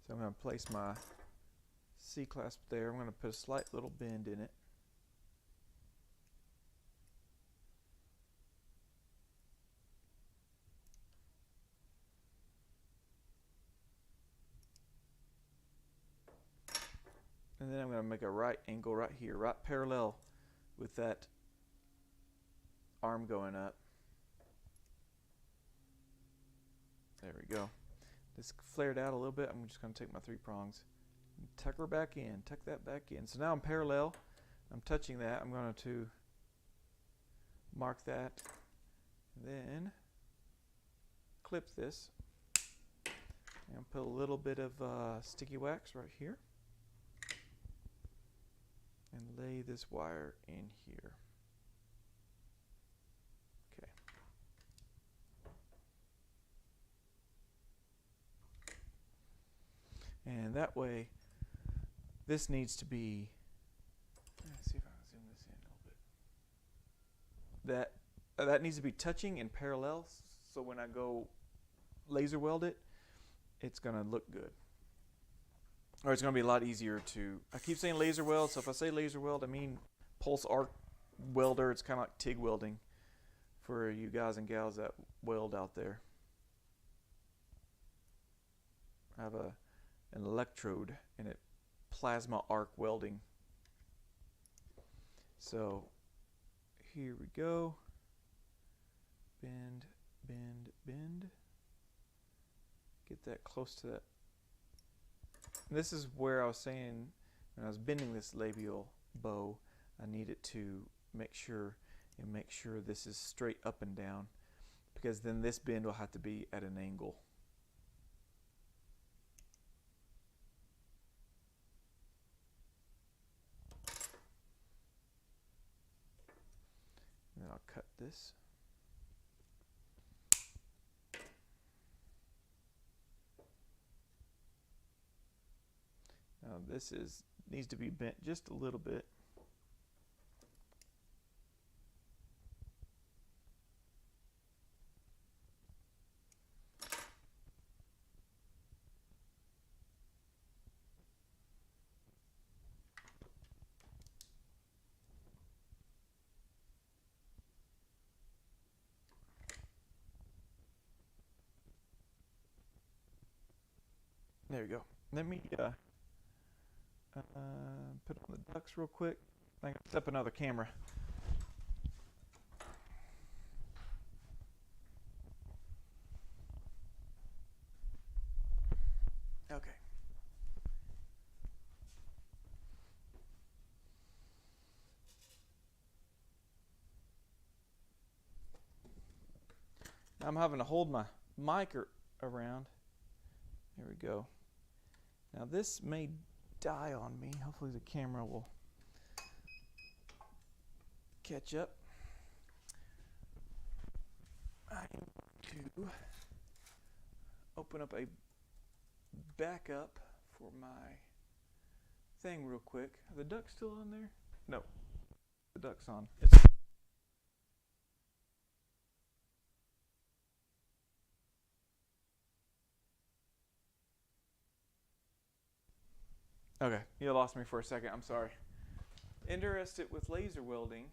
So I'm going to place my C-clasp there. I'm going to put a slight little bend in it. And then I'm going to make a right angle right here, right parallel with that arm going up. There we go. This flared out a little bit. I'm just going to take my 3 prongs and tuck her back in, tuck that back in. So now I'm parallel. I'm touching that. I'm going to mark that, then clip this, and put a little bit of sticky wax right here, and lay this wire in here. Okay. And that way, this needs to be, let's see if I can zoom this in a little bit. That needs to be touching in parallel, so when I go laser weld it, it's going to look good. Or it's going to be a lot easier to, I keep saying laser weld, so if I say laser weld, I mean pulse arc welder. It's kind of like TIG welding for you guys and gals that weld out there. I have an electrode and it plasma arc welding. So here we go. Bend, bend, bend. Get that close to that. This is where I was saying when I was bending this labial bow, I needed to make sure this is straight up and down, because then this bend will have to be at an angle. And then I'll cut this. Now this needs to be bent just a little bit. There you go. Let me put on the ducks real quick. I can set up another camera. Okay. Now I'm having to hold my mic around. There we go. Now this may die on me. Hopefully the camera will catch up. I'm going to open up a backup for my thing real quick. Are the ducks still on there? No, the duck's on. Okay, you lost me for a second. I'm sorry. Interested with laser welding.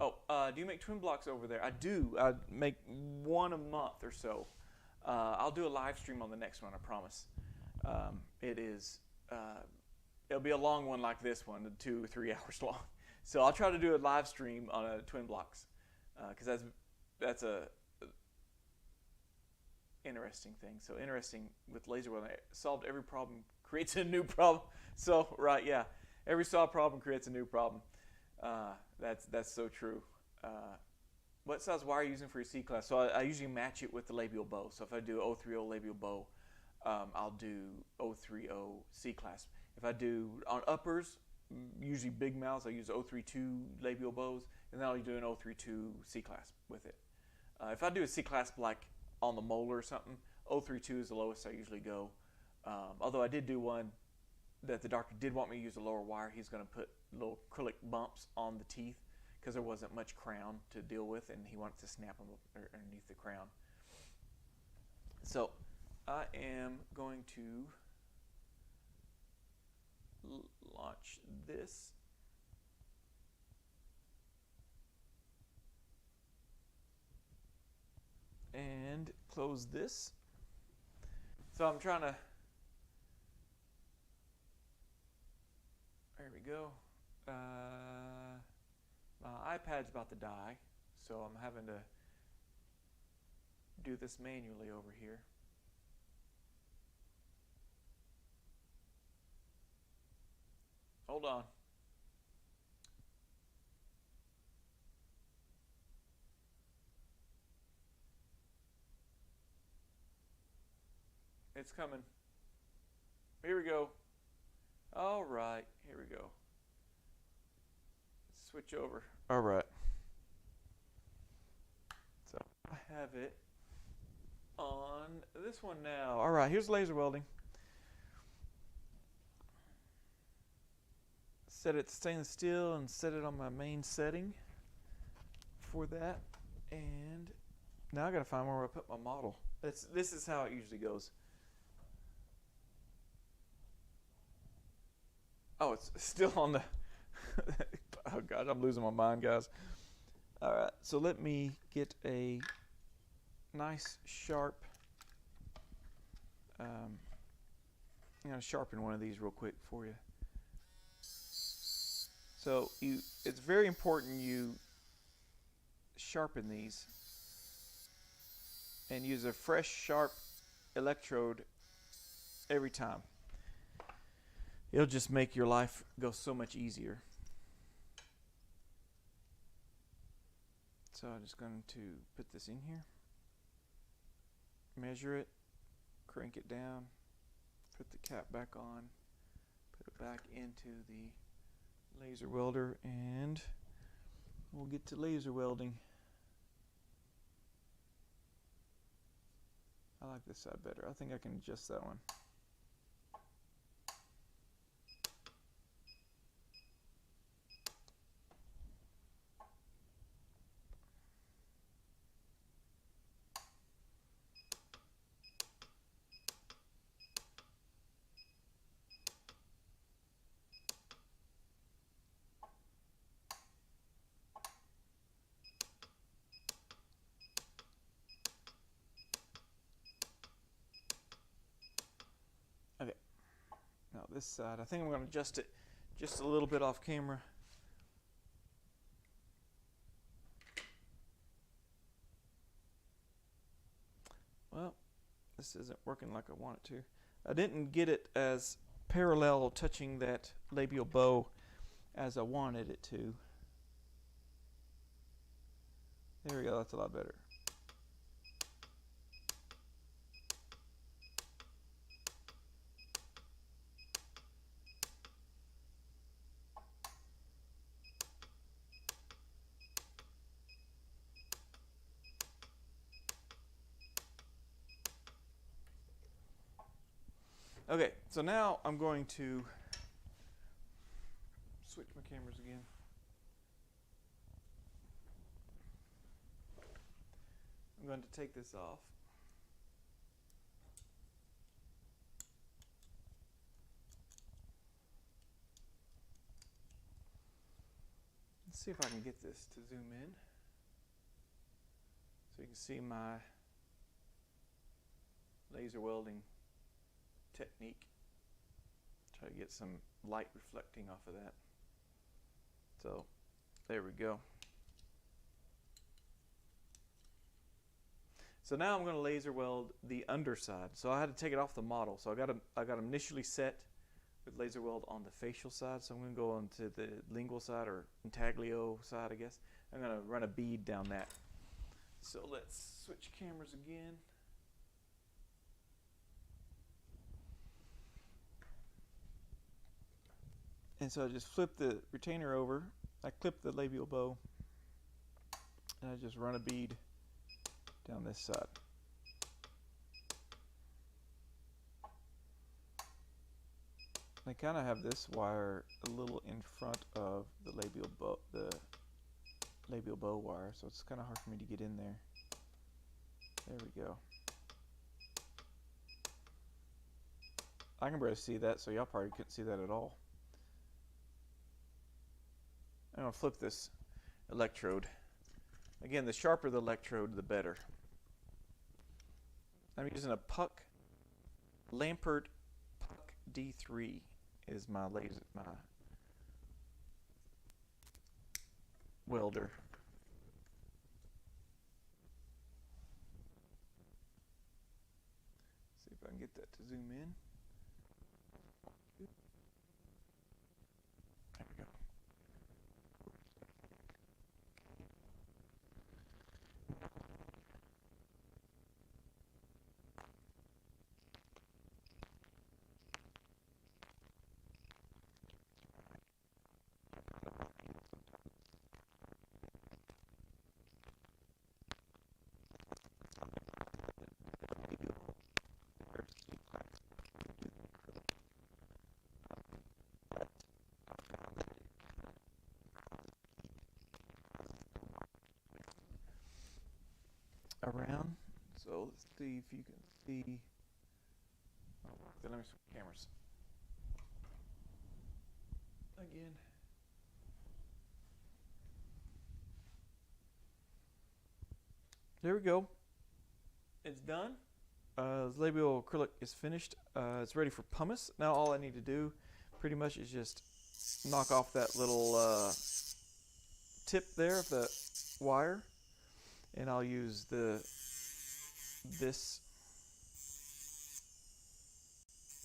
Oh, do you make twin blocks over there? I do. I make one a month or so. I'll do a live stream on the next one, I promise. It'll be a long one like this one, 2 or 3 hours long. So I'll try to do a live stream on twin blocks, because that's a interesting thing. So interesting with laser welding. Solved every problem, creates a new problem. So right, yeah, every solved problem creates a new problem. That's so true. What size wire are you using for your C-class? So I usually match it with the labial bow. So if I do 030 labial bow, I'll do 030 C-clasp. If I do on uppers, usually big mouths, I use 032 labial bows, and then I'll do an 032 C-clasp with it. If I do a C-clasp like on the molar or something, 032 is the lowest I usually go. Although I did do one that the doctor did want me to use a lower wire. He's going to put little acrylic bumps on the teeth because there wasn't much crown to deal with, and he wanted to snap them underneath the crown. So I am going to launch this. And close this. So I'm trying to, there we go. My iPad's about to die, so I'm having to do this manually over here. Hold on. It's coming. Here we go. All right, here we go. Switch over. All right. So I have it on this one now. All right, here's laser welding. Set it to stainless steel and set it on my main setting for that. And now I gotta find where I put my model. This is how it usually goes. Oh, it's still on the oh God, I'm losing my mind, guys. All right, so let me get a nice sharp I'm gonna sharpen one of these real quick for you. So it's very important you sharpen these and use a fresh sharp electrode every time. It'll just make your life go so much easier. So I'm just going to put this in here, measure it, crank it down, put the cap back on, put it back into the laser welder, and we'll get to laser welding. I like this side better. I think I can adjust that one. Okay, now this side, I think I'm going to adjust it just a little bit off camera. Well, this isn't working like I want it to. I didn't get it as parallel touching that labial bow as I wanted it to. There we go, that's a lot better. Okay, so now I'm going to switch my cameras again. I'm going to take this off. Let's see if I can get this to zoom in so you can see my laser welding technique. Try to get some light reflecting off of that. So there we go. So now I'm going to laser weld the underside. So I had to take it off the model. So I got them initially set with laser weld on the facial side. So I'm going to go on to the lingual side, or intaglio side, I guess. I'm going to run a bead down that. So let's switch cameras again. And so I just flip the retainer over. I clip the labial bow, and I just run a bead down this side. I kind of have this wire a little in front of the labial bow wire, so it's kind of hard for me to get in there. There we go. I can barely see that, so y'all probably couldn't see that at all. I'm going to flip this electrode. Again, the sharper the electrode, the better. I'm using a Lampert Puck D3 is my welder. See if I can get that to zoom in. There we go. Around, so let's see if you can see. Oh, then let me switch cameras again. There we go. It's done. Labial acrylic is finished. It's ready for pumice. Now all I need to do pretty much is just knock off that little tip there of the wire, and I'll use this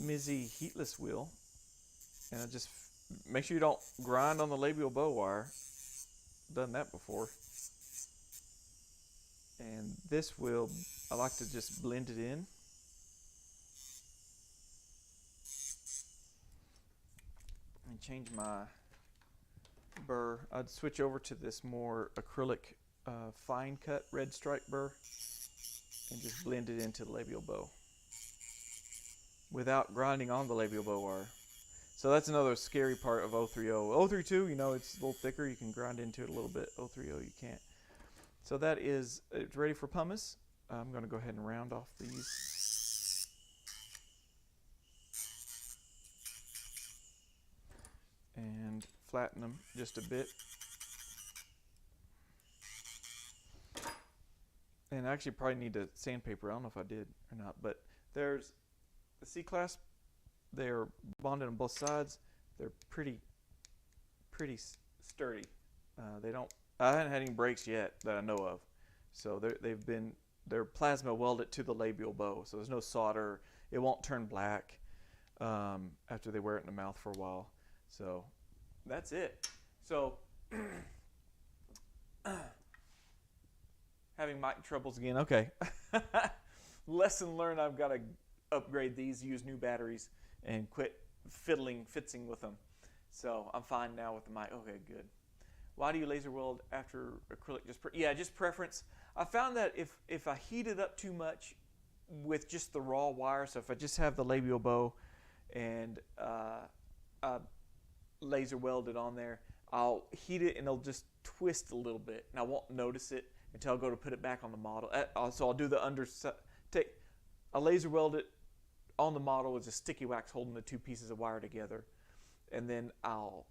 Mizzy heatless wheel, and I just make sure you don't grind on the labial bow wire. Done that before. And this wheel, I like to just blend it in. And change my burr. I'd switch over to this more acrylic fine cut red stripe burr and just blend it into the labial bow without grinding on the labial bow wire. So that's another scary part of 030. 032, you know, it's a little thicker. You can grind into it a little bit. 030, you can't. So that is, it's ready for pumice. I'm going to go ahead and round off these. And flatten them just a bit. And I actually probably need to sandpaper. I don't know if I did or not, but there's the C-clasp. They're bonded on both sides. They're pretty sturdy. I haven't had any breaks yet that I know of. So they're plasma welded to the labial bow. So there's no solder. It won't turn black after they wear it in the mouth for a while. So that's it. So having mic troubles again. Okay. Lesson learned. I've got to upgrade these, use new batteries, and quit fitzing with them. So I'm fine now with the mic. Okay, good. Why do you laser weld after acrylic? Just preference. I found that if I heat it up too much with just the raw wire, so if I just have the labial bow and I laser weld it on there. I'll heat it and it'll just twist a little bit, and I won't notice it until I go to put it back on the model. So I'll do the underside. I laser weld it on the model with a sticky wax holding the two pieces of wire together, and then I'll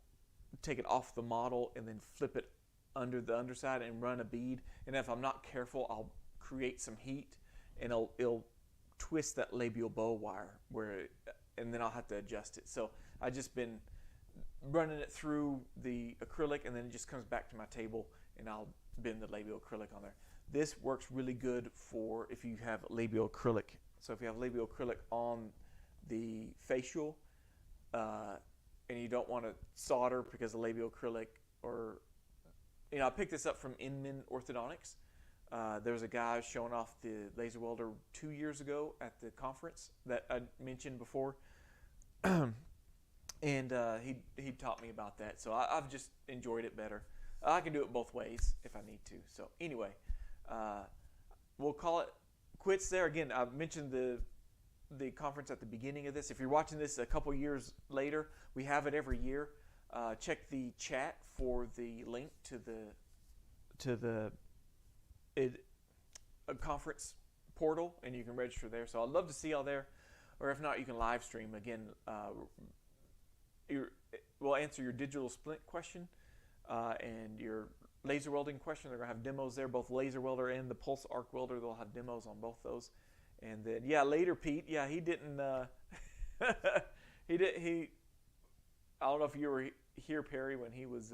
take it off the model and then flip it under the underside and run a bead. And if I'm not careful, I'll create some heat, and it'll twist that labial bow wire and then I'll have to adjust it. So I just been running it through the acrylic, and then it just comes back to my table, and I'll bend the labial acrylic on there. This works really good for if you have labial acrylic. So if you have labial acrylic on the facial, and you don't want to solder because of labial acrylic, or I picked this up from Inman Orthodontics. There was a guy showing off the laser welder 2 years ago at the conference that I mentioned before. And he taught me about that, so I've just enjoyed it better. I can do it both ways if I need to. So anyway, we'll call it quits there. Again, I mentioned the conference at the beginning of this. If you're watching this a couple years later, we have it every year. Check the chat for the link to the conference portal, and you can register there. So I'd love to see y'all there, or if not, you can live stream. Again, we'll answer your digital splint question and your laser welding question. They're going to have demos there, both laser welder and the pulse arc welder. They'll have demos on both those. And then, later Pete, he didn't, I don't know if you were here, Perry, when he was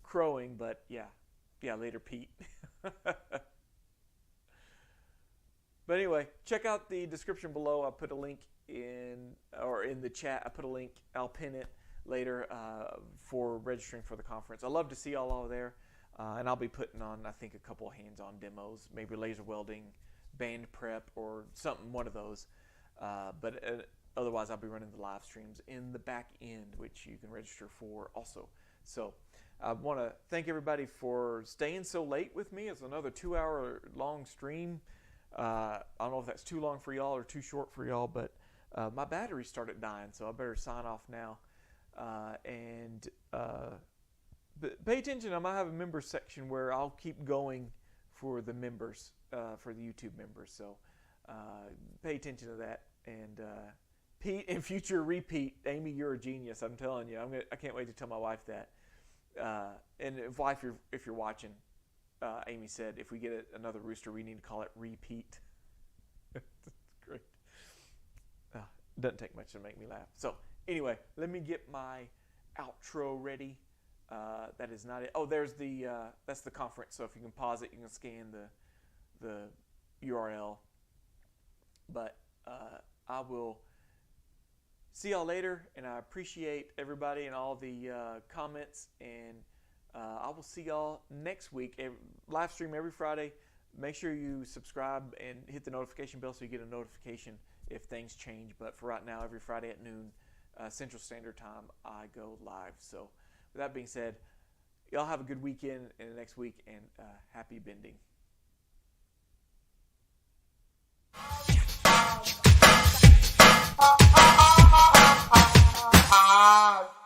crowing, but later Pete. But anyway, check out the description below. I put a link in the chat. I put a link. I'll pin it later for registering for the conference. I love to see y'all over there, and I'll be putting on, I think, a couple of hands-on demos, maybe laser welding, band prep, or something, one of those. But otherwise, I'll be running the live streams in the back end, which you can register for also. So I want to thank everybody for staying so late with me. It's another 2-hour long stream. I don't know if that's too long for y'all or too short for y'all, but my battery started dying, so I better sign off now. But pay attention. I might have a members section where I'll keep going for the members, for the YouTube members. So pay attention to that. And Pete, in future repeat, Amy, you're a genius. I'm telling you. I can't wait to tell my wife that. And if you're watching, Amy said, if we get another rooster, we need to call it repeat. That's great. Doesn't take much to make me laugh. So anyway, let me get my outro ready. That is not it. Oh, there's that's the conference. So if you can pause it, you can scan the URL. But I will see y'all later, and I appreciate everybody and all the comments, and I will see y'all next week. Live stream every Friday. Make sure you subscribe and hit the notification bell so you get a notification if things change. But for right now, every Friday at noon Central Standard Time, I go live. So with that being said, y'all have a good weekend and the next week, and happy bending. Ah.